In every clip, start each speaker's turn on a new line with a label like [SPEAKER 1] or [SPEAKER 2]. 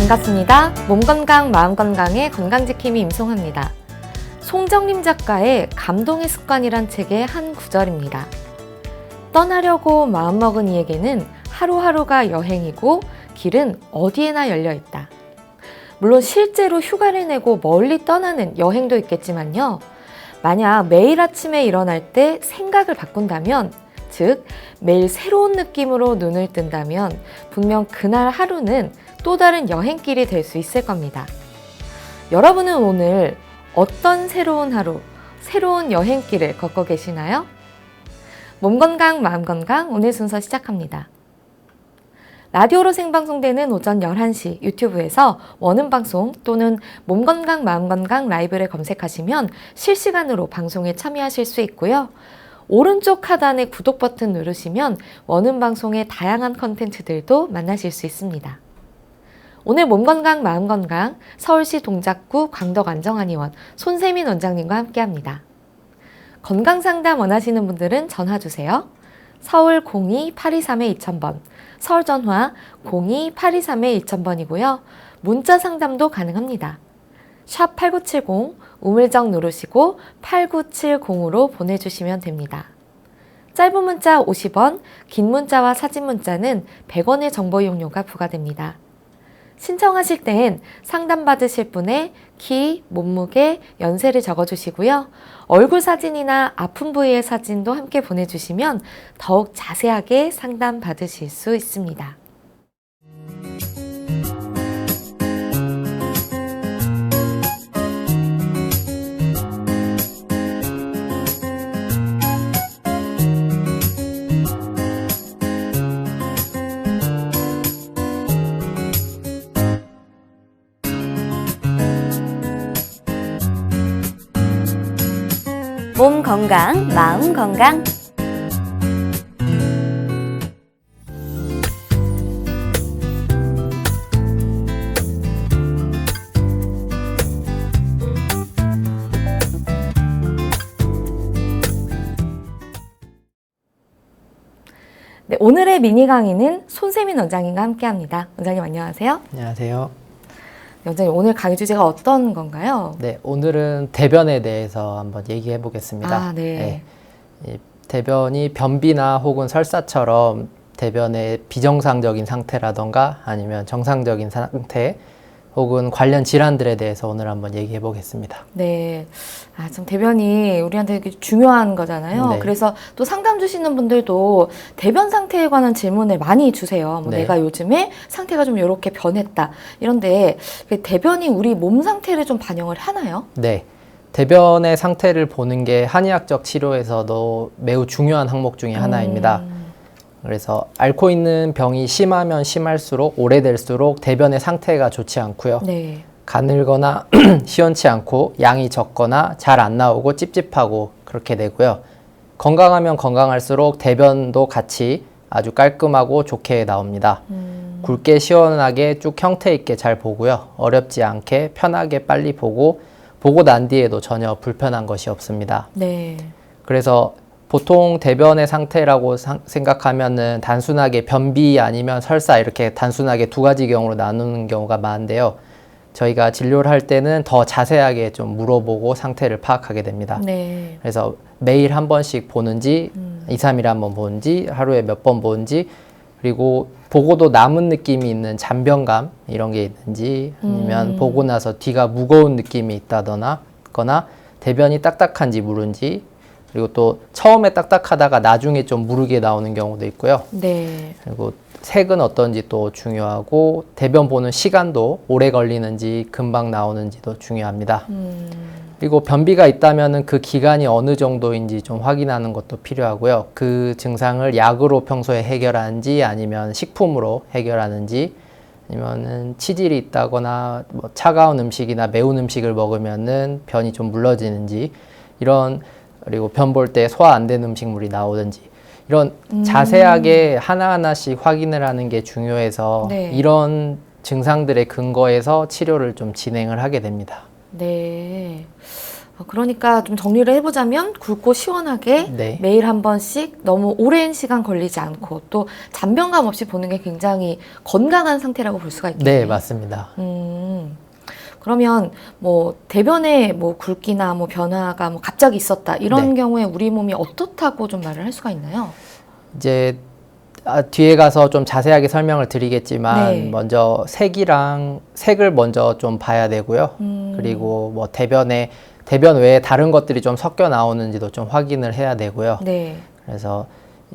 [SPEAKER 1] 반갑습니다. 몸 건강, 마음 건강의 건강지킴이 임송합니다. 송정림 작가의 감동의 습관이란 책의 한 구절입니다. 떠나려고 마음먹은 이에게는 하루하루가 여행이고 길은 어디에나 열려있다. 물론 실제로 휴가를 내고 멀리 떠나는 여행도 있겠지만요. 만약 매일 아침에 일어날 때 생각을 바꾼다면, 즉 매일 새로운 느낌으로 눈을 뜬다면 분명 그날 하루는 또 다른 여행길이 될 수 있을 겁니다. 여러분은 오늘 어떤 새로운 하루, 새로운 여행길을 걷고 계시나요? 몸 건강, 마음 건강 오늘 순서 시작합니다. 라디오로 생방송되는 오전 11시 유튜브에서 원음방송 또는 몸 건강, 마음 건강 라이브를 검색하시면 실시간으로 방송에 참여하실 수 있고요. 오른쪽 하단의 구독 버튼 누르시면 원음방송의 다양한 컨텐츠들도 만나실 수 있습니다. 오늘 몸건강 마음건강 서울시 동작구 광덕안정한의원 손세민 원장님과 함께합니다. 건강상담 원하시는 분들은 전화주세요. 서울 02-823-2000번, 서울 전화 02-823-2000번이고요. 문자 상담도 가능합니다. 샵 8970 우물정 누르시고 8970으로 보내주시면 됩니다. 짧은 문자 50원, 긴 문자와 사진 문자는 100원의 정보 이용료가 부과됩니다. 신청하실 땐 상담받으실 분의 키, 몸무게, 연세를 적어주시고요. 얼굴 사진이나 아픈 부위의 사진도 함께 보내주시면 더욱 자세하게 상담받으실 수 있습니다.
[SPEAKER 2] 몸 건강, 마음 건강.
[SPEAKER 1] 네, 오늘의 미니 강의는 손세민 원장님과 함께합니다. 원장님 안녕하세요.
[SPEAKER 3] 안녕하세요.
[SPEAKER 1] 원장님 오늘 강의 주제가 어떤 건가요?
[SPEAKER 3] 네, 오늘은 대변에 대해서 한번 얘기해 보겠습니다.
[SPEAKER 1] 아, 네.
[SPEAKER 3] 이 대변이 변비나 혹은 설사처럼 대변의 비정상적인 상태라던가 아니면 정상적인 상태 혹은 관련 질환들에 대해서 오늘 한번 얘기해 보겠습니다.
[SPEAKER 1] 네. 좀 대변이 우리한테 되게 중요한 거잖아요.
[SPEAKER 3] 네.
[SPEAKER 1] 그래서 또 상담 주시는 분들도 대변 상태에 관한 질문을 많이 주세요. 뭐
[SPEAKER 3] 네.
[SPEAKER 1] 내가 요즘에 상태가 좀 이렇게 변했다. 이런데 대변이 우리 몸 상태를 좀 반영을 하나요?
[SPEAKER 3] 네. 대변의 상태를 보는 게 한의학적 치료에서도 매우 중요한 항목 중에 하나입니다. 그래서 앓고 있는 병이 심하면 심할수록 오래될수록 대변의 상태가 좋지 않고요.
[SPEAKER 1] 네.
[SPEAKER 3] 가늘거나 시원치 않고 양이 적거나 잘 안 나오고 찝찝하고 그렇게 되고요. 건강하면 건강할수록 대변도 같이 아주 깔끔하고 좋게 나옵니다. 굵게 시원하게 쭉 형태 있게 잘 보고요. 어렵지 않게 편하게 빨리 보고 난 뒤에도 전혀 불편한 것이 없습니다.
[SPEAKER 1] 네.
[SPEAKER 3] 그래서 보통 대변의 상태라고 생각하면은 단순하게 변비 아니면 설사 이렇게 단순하게 두 가지 경우로 나누는 경우가 많은데요. 저희가 진료를 할 때는 더 자세하게 좀 물어보고 상태를 파악하게 됩니다.
[SPEAKER 1] 네.
[SPEAKER 3] 그래서 매일 한 번씩 보는지, 2, 3일에 한 번 보는지, 하루에 몇 번 보는지, 그리고 보고도 남은 느낌이 있는 잔변감 이런 게 있는지, 아니면 보고 나서 뒤가 무거운 느낌이 있다거나 대변이 딱딱한지 무른지, 그리고 또 처음에 딱딱하다가 나중에 좀 무르게 나오는 경우도 있고요.
[SPEAKER 1] 네.
[SPEAKER 3] 그리고 색은 어떤지 또 중요하고 대변 보는 시간도 오래 걸리는지 금방 나오는지도 중요합니다. 그리고 변비가 있다면은 그 기간이 어느 정도인지 좀 확인하는 것도 필요하고요. 그 증상을 약으로 평소에 해결하는지 아니면 식품으로 해결하는지 아니면은 치질이 있다거나 뭐 차가운 음식이나 매운 음식을 먹으면은 변이 좀 물러지는지 이런 그리고 변 볼 때 소화 안 된 음식물이 나오든지 이런 자세하게 하나하나씩 확인을 하는 게 중요해서
[SPEAKER 1] 네.
[SPEAKER 3] 이런 증상들의 근거에서 치료를 좀 진행을 하게 됩니다.
[SPEAKER 1] 네. 그러니까 좀 정리를 해보자면 굵고 시원하게
[SPEAKER 3] 네.
[SPEAKER 1] 매일 한 번씩 너무 오랜 시간 걸리지 않고 또 잔병감 없이 보는 게 굉장히 건강한 상태라고 볼 수가 있겠네요.
[SPEAKER 3] 네, 맞습니다.
[SPEAKER 1] 그러면 뭐 대변에 뭐 굵기나 뭐 변화가 뭐 갑자기 있었다 이런
[SPEAKER 3] 네.
[SPEAKER 1] 경우에 우리 몸이 어떻다고 좀 말을 할 수가 있나요?
[SPEAKER 3] 이제 뒤에 가서 좀 자세하게 설명을 드리겠지만
[SPEAKER 1] 네.
[SPEAKER 3] 먼저 색을 먼저 좀 봐야 되고요. 그리고 뭐 대변 외에 다른 것들이 좀 섞여 나오는지도 좀 확인을 해야 되고요.
[SPEAKER 1] 네.
[SPEAKER 3] 그래서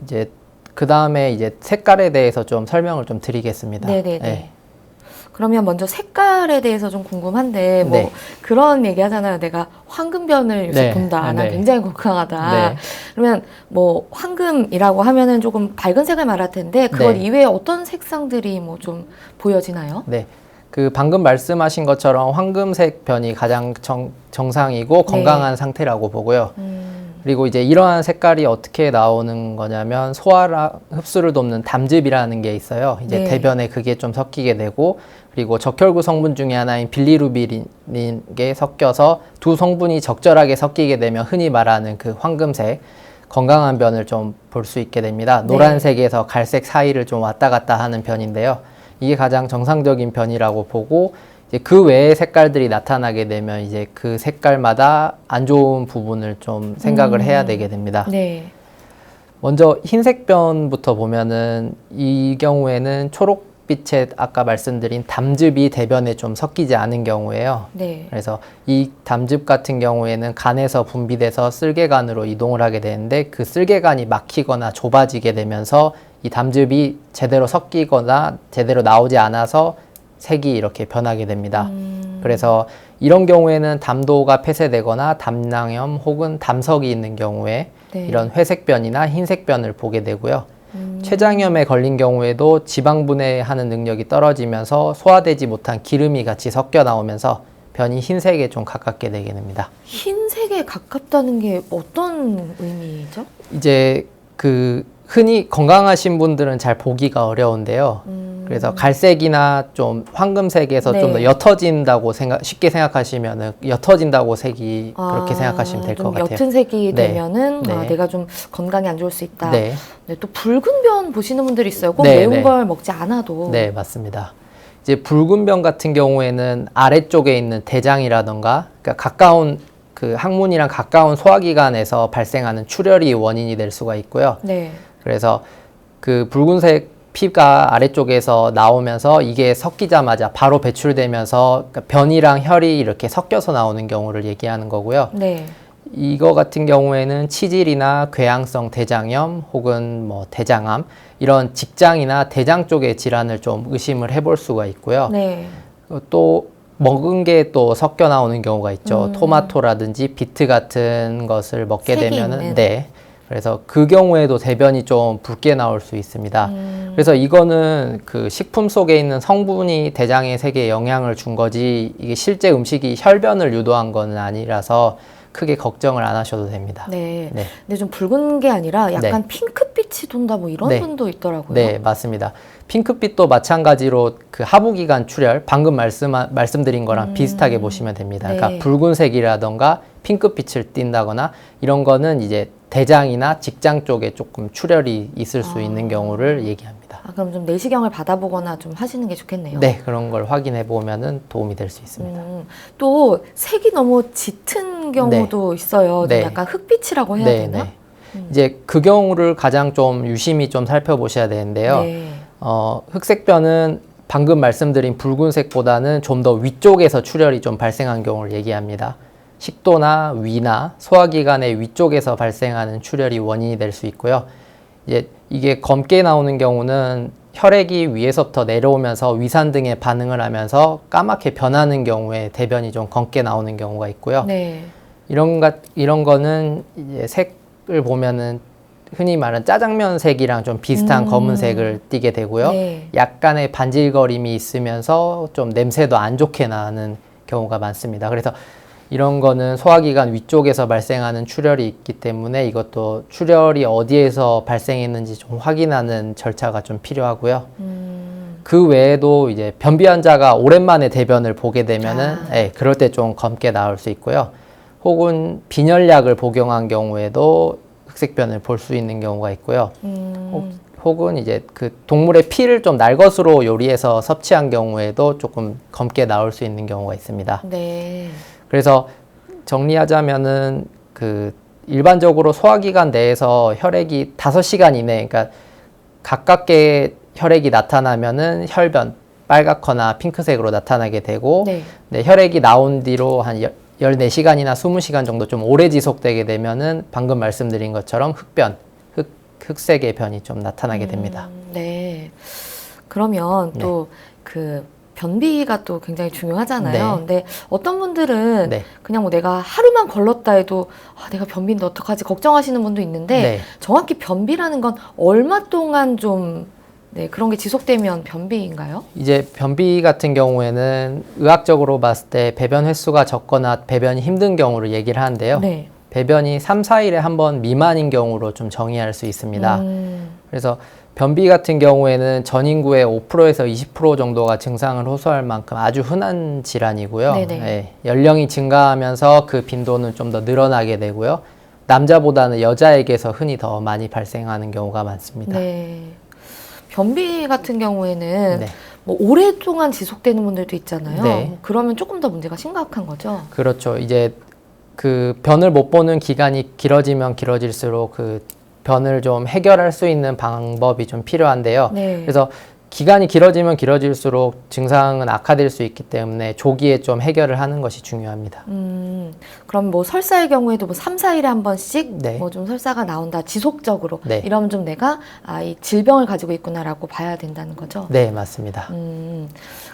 [SPEAKER 3] 이제 그 다음에 이제 색깔에 대해서 좀 설명을 좀 드리겠습니다.
[SPEAKER 1] 네네네.
[SPEAKER 3] 네.
[SPEAKER 1] 그러면 먼저 색깔에 대해서 좀 궁금한데 뭐
[SPEAKER 3] 네.
[SPEAKER 1] 그런 얘기 하잖아요. 내가 황금변을 요새
[SPEAKER 3] 네.
[SPEAKER 1] 본다. 난
[SPEAKER 3] 네.
[SPEAKER 1] 굉장히 건강하다.
[SPEAKER 3] 네.
[SPEAKER 1] 그러면 뭐 황금이라고 하면은 조금 밝은 색을 말할 텐데 그걸
[SPEAKER 3] 네.
[SPEAKER 1] 이외에 어떤 색상들이 뭐 좀 보여지나요?
[SPEAKER 3] 네. 그 방금 말씀하신 것처럼 황금색 변이 가장 정상이고 건강한 상태라고 보고요. 그리고 이제 이러한 색깔이 어떻게 나오는 거냐면 소화랑 흡수를 돕는 담즙이라는 게 있어요. 이제
[SPEAKER 1] 네.
[SPEAKER 3] 대변에 그게 좀 섞이게 되고 그리고 적혈구 성분 중에 하나인 빌리루빈인 게 섞여서 두 성분이 적절하게 섞이게 되면 흔히 말하는 그 황금색 건강한 변을 좀 볼 수 있게 됩니다.
[SPEAKER 1] 네.
[SPEAKER 3] 노란색에서 갈색 사이를 좀 왔다 갔다 하는 변인데요. 이게 가장 정상적인 변이라고 보고 이제 그 외의 색깔들이 나타나게 되면 이제 그 색깔마다 안 좋은 부분을 좀 생각을 해야 되게 됩니다.
[SPEAKER 1] 네.
[SPEAKER 3] 먼저 흰색 변부터 보면은 이 경우에는 초록빛에 아까 말씀드린 담즙이 대변에 좀 섞이지 않은 경우예요.
[SPEAKER 1] 네.
[SPEAKER 3] 그래서 이 담즙 같은 경우에는 간에서 분비돼서 쓸개간으로 이동을 하게 되는데 그 쓸개간이 막히거나 좁아지게 되면서 이 담즙이 제대로 섞이거나 제대로 나오지 않아서 색이 이렇게 변하게 됩니다. 그래서 이런 경우에는 담도가 폐쇄되거나 담낭염 혹은 담석이 있는 경우에
[SPEAKER 1] 네.
[SPEAKER 3] 이런 회색변이나 흰색변을 보게 되고요. 췌장염에 걸린 경우에도 지방 분해하는 능력이 떨어지면서 소화되지 못한 기름이 같이 섞여 나오면서 변이 흰색에 좀 가깝게 되게 됩니다.
[SPEAKER 1] 흰색에 가깝다는 게 어떤 의미죠?
[SPEAKER 3] 이제 그 흔히 건강하신 분들은 잘 보기가 어려운데요. 그래서 갈색이나 좀 황금색에서
[SPEAKER 1] 네.
[SPEAKER 3] 좀 더 옅어진다고 쉽게 생각하시면은 옅어진다고 색이 그렇게 생각하시면 될 것
[SPEAKER 1] 좀
[SPEAKER 3] 같아요.
[SPEAKER 1] 옅은 색이
[SPEAKER 3] 네.
[SPEAKER 1] 되면은
[SPEAKER 3] 네.
[SPEAKER 1] 내가 좀 건강에 안 좋을 수 있다.
[SPEAKER 3] 네.
[SPEAKER 1] 네, 또 붉은 변 보시는 분들이 있어요. 꼭
[SPEAKER 3] 네,
[SPEAKER 1] 매운
[SPEAKER 3] 네.
[SPEAKER 1] 걸 먹지 않아도.
[SPEAKER 3] 네, 맞습니다. 이제 붉은 변 같은 경우에는 아래쪽에 있는 대장이라던가 그러니까 가까운 그 항문이랑 가까운 소화기관에서 발생하는 출혈이 원인이 될 수가 있고요.
[SPEAKER 1] 네.
[SPEAKER 3] 그래서 그 붉은색 피가 아래쪽에서 나오면서 이게 섞이자마자 바로 배출되면서 그러니까 변이랑 혈이 이렇게 섞여서 나오는 경우를 얘기하는 거고요.
[SPEAKER 1] 네.
[SPEAKER 3] 이거 같은 경우에는 치질이나 궤양성 대장염 혹은 뭐 대장암 이런 직장이나 대장 쪽의 질환을 좀 의심을 해볼 수가 있고요.
[SPEAKER 1] 네.
[SPEAKER 3] 또 먹은 게 또 섞여 나오는 경우가 있죠. 토마토라든지 비트 같은 것을 먹게
[SPEAKER 1] 색이
[SPEAKER 3] 되면은
[SPEAKER 1] 있는.
[SPEAKER 3] 네. 그래서 그 경우에도 대변이 좀 붉게 나올 수 있습니다. 그래서 이거는 그 식품 속에 있는 성분이 대장의 색에 영향을 준 거지 이게 실제 음식이 혈변을 유도한 건 아니라서 크게 걱정을 안 하셔도 됩니다.
[SPEAKER 1] 네.
[SPEAKER 3] 네.
[SPEAKER 1] 근데 좀 붉은 게 아니라 약간
[SPEAKER 3] 네.
[SPEAKER 1] 핑크빛이 돈다 뭐 이런
[SPEAKER 3] 네.
[SPEAKER 1] 분도 있더라고요.
[SPEAKER 3] 네, 맞습니다. 핑크빛도 마찬가지로 그 하부기관 출혈, 방금 말씀드린 거랑 비슷하게 보시면 됩니다.
[SPEAKER 1] 네.
[SPEAKER 3] 그러니까 붉은색이라던가 핑크빛을 띈다거나 이런 거는 이제 대장이나 직장 쪽에 조금 출혈이 있을 수 있는 경우를 얘기합니다.
[SPEAKER 1] 그럼 좀 내시경을 받아보거나 좀 하시는 게 좋겠네요.
[SPEAKER 3] 네, 그런 걸 확인해 보면은 도움이 될 수 있습니다.
[SPEAKER 1] 또 색이 너무 짙은 경우도 있어요. 좀
[SPEAKER 3] 네.
[SPEAKER 1] 약간 흑빛이라고 해야
[SPEAKER 3] 네,
[SPEAKER 1] 되나?
[SPEAKER 3] 네. 이제 그 경우를 가장 좀 유심히 좀 살펴보셔야 되는데요.
[SPEAKER 1] 네.
[SPEAKER 3] 흑색변은 방금 말씀드린 붉은색보다는 좀 더 위쪽에서 출혈이 좀 발생한 경우를 얘기합니다. 식도나 위나 소화기관의 위쪽에서 발생하는 출혈이 원인이 될 수 있고요. 이게 검게 나오는 경우는 혈액이 위에서부터 내려오면서 위산 등에 반응을 하면서 까맣게 변하는 경우에 대변이 좀 검게 나오는 경우가 있고요.
[SPEAKER 1] 네.
[SPEAKER 3] 이런 거는 이제 색을 보면은 흔히 말하는 짜장면 색이랑 좀 비슷한 검은색을 띠게 되고요.
[SPEAKER 1] 네.
[SPEAKER 3] 약간의 반질거림이 있으면서 좀 냄새도 안 좋게 나는 경우가 많습니다. 그래서 이런 거는 소화기관 위쪽에서 발생하는 출혈이 있기 때문에 이것도 출혈이 어디에서 발생했는지 좀 확인하는 절차가 좀 필요하고요. 그 외에도 이제 변비 환자가 오랜만에 대변을 보게 되면은 그럴 때 좀 검게 나올 수 있고요. 혹은 빈혈약을 복용한 경우에도 흑색변을 볼 수 있는 경우가 있고요. 혹은 이제 그 동물의 피를 좀 날것으로 요리해서 섭취한 경우에도 조금 검게 나올 수 있는 경우가 있습니다.
[SPEAKER 1] 네.
[SPEAKER 3] 그래서 정리하자면은 그 일반적으로 소화기관 내에서 혈액이 5시간 이내, 그러니까 가깝게 혈액이 나타나면은 혈변, 빨갛거나 핑크색으로 나타나게 되고,
[SPEAKER 1] 네.
[SPEAKER 3] 네, 혈액이 나온 뒤로 한 14시간이나 20시간 정도 좀 오래 지속되게 되면은 방금 말씀드린 것처럼 흑변, 흑색의 변이 좀 나타나게 됩니다.
[SPEAKER 1] 네. 그러면
[SPEAKER 3] 네.
[SPEAKER 1] 또 그 변비가 또 굉장히 중요하잖아요.
[SPEAKER 3] 네.
[SPEAKER 1] 근데 어떤 분들은
[SPEAKER 3] 네.
[SPEAKER 1] 그냥 뭐 내가 하루만 걸렀다 해도 아, 내가 변비인데 어떡하지 걱정하시는 분도 있는데
[SPEAKER 3] 네.
[SPEAKER 1] 정확히 변비라는 건 얼마 동안 좀 네, 그런 게 지속되면 변비인가요?
[SPEAKER 3] 이제 변비 같은 경우에는 의학적으로 봤을 때 배변 횟수가 적거나 배변이 힘든 경우를 얘기를 하는데요.
[SPEAKER 1] 네.
[SPEAKER 3] 배변이 3, 4일에 한 번 미만인 경우로 좀 정의할 수 있습니다. 그래서 변비 같은 경우에는 전 인구의 5%에서 20% 정도가 증상을 호소할 만큼 아주 흔한 질환이고요.
[SPEAKER 1] 네네.
[SPEAKER 3] 예, 연령이 증가하면서 그 빈도는 좀 더 늘어나게 되고요. 남자보다는 여자에게서 흔히 더 많이 발생하는 경우가 많습니다.
[SPEAKER 1] 네. 변비 같은 경우에는
[SPEAKER 3] 네.
[SPEAKER 1] 뭐 오랫동안 지속되는 분들도 있잖아요.
[SPEAKER 3] 네.
[SPEAKER 1] 그러면 조금 더 문제가 심각한 거죠.
[SPEAKER 3] 그렇죠. 이제 그 변을 못 보는 기간이 길어지면 길어질수록 그 변을 좀 해결할 수 있는 방법이 좀 필요한데요.
[SPEAKER 1] 네.
[SPEAKER 3] 그래서 기간이 길어지면 길어질수록 증상은 악화될 수 있기 때문에 조기에 좀 해결을 하는 것이 중요합니다.
[SPEAKER 1] 그럼 뭐 설사의 경우에도 뭐 3, 4일에 한 번씩
[SPEAKER 3] 네.
[SPEAKER 1] 뭐 좀 설사가 나온다 지속적으로
[SPEAKER 3] 네.
[SPEAKER 1] 이러면 좀 내가 아, 이 질병을 가지고 있구나라고 봐야 된다는 거죠.
[SPEAKER 3] 네, 맞습니다.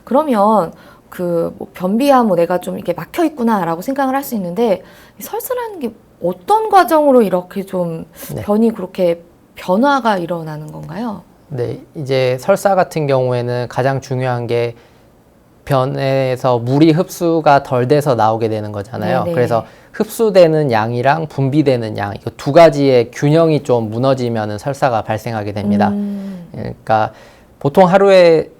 [SPEAKER 1] 그러면 그뭐 변비야 뭐 내가 좀 이게 막혀 있구나라고 생각을 할 수 있는데 이 설사라는 게 어떤 과정으로 이렇게 좀
[SPEAKER 3] 네.
[SPEAKER 1] 변이 그렇게 변화가 일어나는 건가요?
[SPEAKER 3] 네, 이제 설사 같은 경우에는 가장 중요한 게 변에서 물이 흡수가 덜 돼서 나오게 되는 거잖아요.
[SPEAKER 1] 네네.
[SPEAKER 3] 그래서 흡수되는 양이랑 분비되는 양, 이거 두 가지의 균형이 좀 무너지면은 설사가 발생하게 됩니다. 그러니까 보통 하루에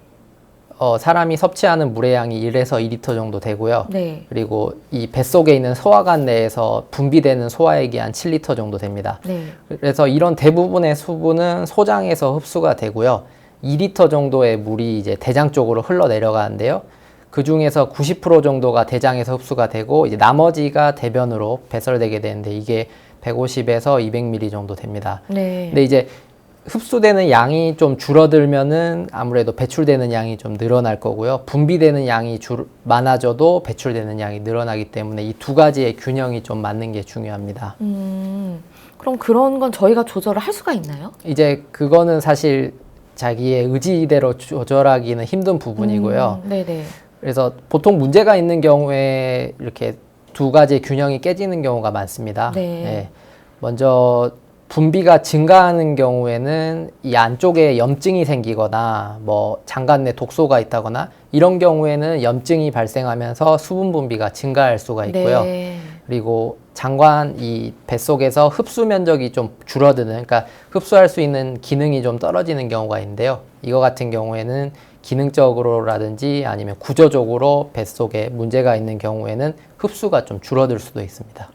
[SPEAKER 3] 사람이 섭취하는 물의 양이 1에서 2리터 정도 되고요.
[SPEAKER 1] 네.
[SPEAKER 3] 그리고 이 뱃속에 있는 소화관 내에서 분비되는 소화액이 한 7리터 정도 됩니다.
[SPEAKER 1] 네.
[SPEAKER 3] 그래서 이런 대부분의 수분은 소장에서 흡수가 되고요. 2리터 정도의 물이 이제 대장 쪽으로 흘러내려가는데요. 그 중에서 90% 정도가 대장에서 흡수가 되고 이제 나머지가 대변으로 배설되게 되는데 이게 150에서 200ml 정도 됩니다.
[SPEAKER 1] 네.
[SPEAKER 3] 근데 이제 흡수되는 양이 좀 줄어들면은 아무래도 배출되는 양이 좀 늘어날 거고요. 분비되는 양이 많아져도 배출되는 양이 늘어나기 때문에 이 두 가지의 균형이 좀 맞는 게 중요합니다.
[SPEAKER 1] 그럼 그런 건 저희가 조절을 할 수가 있나요?
[SPEAKER 3] 이제 그거는 사실 자기의 의지대로 조절하기는 힘든 부분이고요.
[SPEAKER 1] 네네.
[SPEAKER 3] 그래서 보통 문제가 있는 경우에 이렇게 두 가지의 균형이 깨지는 경우가 많습니다.
[SPEAKER 1] 네.
[SPEAKER 3] 먼저 분비가 증가하는 경우에는 이 안쪽에 염증이 생기거나 뭐 장관 내 독소가 있다거나 이런 경우에는 염증이 발생하면서 수분 분비가 증가할 수가 있고요.
[SPEAKER 1] 네.
[SPEAKER 3] 그리고 장관 이 뱃속에서 흡수 면적이 좀 줄어드는, 그러니까 흡수할 수 있는 기능이 좀 떨어지는 경우가 있는데요. 이거 같은 경우에는 기능적으로라든지 아니면 구조적으로 뱃속에 문제가 있는 경우에는 흡수가 좀 줄어들 수도 있습니다.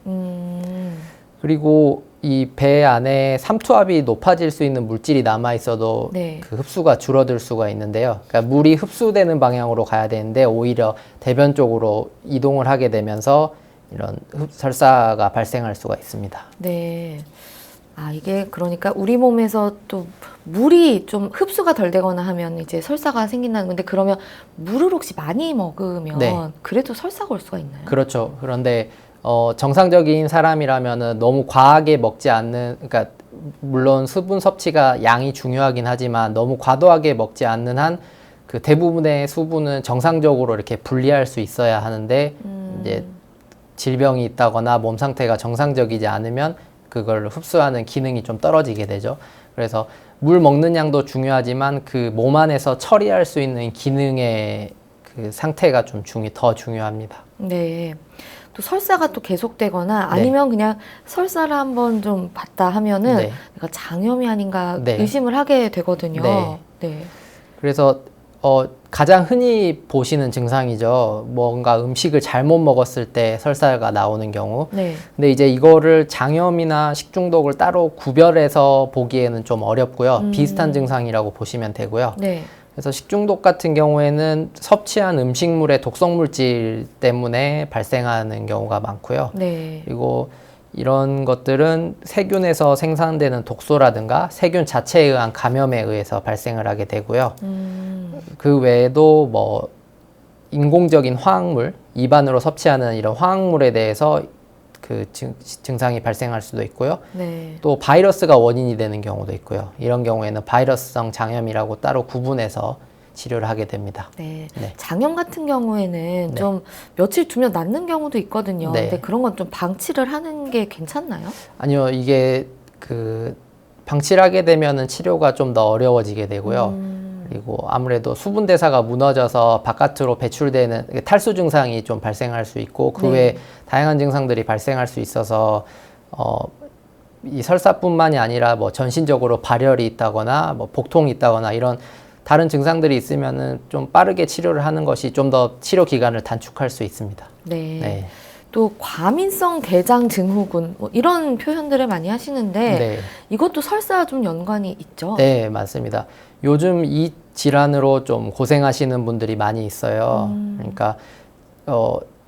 [SPEAKER 3] 그리고 이 배 안에 삼투압이 높아질 수 있는 물질이 남아 있어도
[SPEAKER 1] 네.
[SPEAKER 3] 그 흡수가 줄어들 수가 있는데요. 그러니까 물이 흡수되는 방향으로 가야 되는데 오히려 대변 쪽으로 이동을 하게 되면서 이런 설사가 발생할 수가 있습니다.
[SPEAKER 1] 네. 아, 이게 그러니까 우리 몸에서 또 물이 좀 흡수가 덜 되거나 하면 이제 설사가 생긴다는 건데 그러면 물을 혹시 많이 먹으면
[SPEAKER 3] 네.
[SPEAKER 1] 그래도 설사가 올 수가 있나요?
[SPEAKER 3] 그렇죠. 그런데 정상적인 사람이라면은 너무 과하게 먹지 않는, 그러니까 물론 수분 섭취가 양이 중요하긴 하지만 너무 과도하게 먹지 않는 한 그 대부분의 수분은 정상적으로 이렇게 분리할 수 있어야 하는데 이제 질병이 있다거나 몸 상태가 정상적이지 않으면 그걸 흡수하는 기능이 좀 떨어지게 되죠. 그래서 물 먹는 양도 중요하지만 그 몸 안에서 처리할 수 있는 기능의 그 상태가 좀 더 중요합니다.
[SPEAKER 1] 네. 또 설사가 또 계속되거나 아니면 그냥 설사를 한번 좀 봤다 하면은
[SPEAKER 3] 네.
[SPEAKER 1] 내가 장염이 아닌가
[SPEAKER 3] 네.
[SPEAKER 1] 의심을 하게 되거든요.
[SPEAKER 3] 네.
[SPEAKER 1] 네.
[SPEAKER 3] 그래서 가장 흔히 보시는 증상이죠. 뭔가 음식을 잘못 먹었을 때 설사가 나오는 경우.
[SPEAKER 1] 네.
[SPEAKER 3] 근데 이제 이거를 장염이나 식중독을 따로 구별해서 보기에는 좀 어렵고요. 비슷한 증상이라고 보시면 되고요.
[SPEAKER 1] 네.
[SPEAKER 3] 그래서 식중독 같은 경우에는 섭취한 음식물의 독성 물질 때문에 발생하는 경우가 많고요.
[SPEAKER 1] 네.
[SPEAKER 3] 그리고 이런 것들은 세균에서 생산되는 독소라든가 세균 자체에 의한 감염에 의해서 발생을 하게 되고요. 그 외에도 뭐 인공적인 화학물, 입안으로 섭취하는 이런 화학물에 대해서 그 증상이 발생할 수도 있고요.
[SPEAKER 1] 네.
[SPEAKER 3] 또 바이러스가 원인이 되는 경우도 있고요. 이런 경우에는 바이러스성 장염이라고 따로 구분해서 치료를 하게 됩니다.
[SPEAKER 1] 네.
[SPEAKER 3] 네.
[SPEAKER 1] 장염 같은 경우에는
[SPEAKER 3] 네.
[SPEAKER 1] 좀 며칠 두면 낫는 경우도 있거든요.
[SPEAKER 3] 네.
[SPEAKER 1] 근데 그런 건 좀 방치를 하는 게 괜찮나요?
[SPEAKER 3] 아니요, 이게 그 방치를 하게 되면은 치료가 좀 더 어려워지게 되고요. 그리고 아무래도 수분 대사가 무너져서 바깥으로 배출되는 탈수 증상이 좀 발생할 수 있고 그
[SPEAKER 1] 네.
[SPEAKER 3] 외에 다양한 증상들이 발생할 수 있어서 이 설사뿐만이 아니라 뭐 전신적으로 발열이 있다거나 뭐 복통이 있다거나 이런 다른 증상들이 있으면은 좀 빠르게 치료를 하는 것이 좀 더 치료 기간을 단축할 수 있습니다.
[SPEAKER 1] 네.
[SPEAKER 3] 네.
[SPEAKER 1] 또 과민성 대장 증후군 뭐 이런 표현들을 많이 하시는데
[SPEAKER 3] 네.
[SPEAKER 1] 이것도 설사와 좀 연관이 있죠?
[SPEAKER 3] 네, 맞습니다. 요즘 이 질환으로 좀 고생하시는 분들이 많이 있어요. 그러니까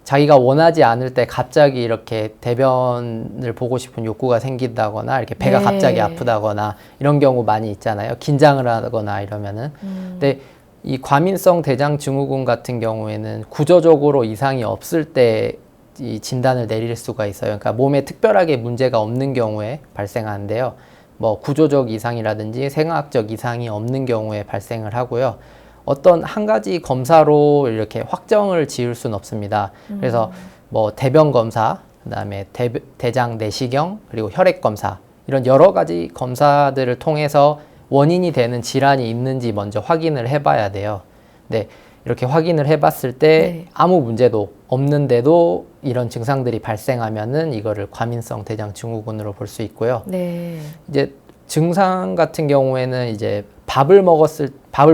[SPEAKER 3] 자기가 원하지 않을 때 갑자기 이렇게 대변을 보고 싶은 욕구가 생긴다거나 이렇게 배가
[SPEAKER 1] 네.
[SPEAKER 3] 갑자기 아프다거나 이런 경우 많이 있잖아요. 긴장을 하거나 이러면은. 근데 이 과민성 대장 증후군 같은 경우에는 구조적으로 이상이 없을 때 이 진단을 내릴 수가 있어요. 그러니까 몸에 특별하게 문제가 없는 경우에 발생하는데요. 뭐 구조적 이상이라든지 생화학적 이상이 없는 경우에 발생을 하고요. 어떤 한 가지 검사로 이렇게 확정을 지을 수는 없습니다. 그래서 뭐 대변 검사, 그다음에 대장 내시경, 그리고 혈액 검사 이런 여러 가지 검사들을 통해서 원인이 되는 질환이 있는지 먼저 확인을 해봐야 돼요. 네. 이렇게 확인을 해봤을 때
[SPEAKER 1] 네.
[SPEAKER 3] 아무 문제도 없는데도 이런 증상들이 발생하면은 이거를 과민성 대장 증후군으로 볼 수 있고요.
[SPEAKER 1] 네.
[SPEAKER 3] 이제 증상 같은 경우에는 이제 밥을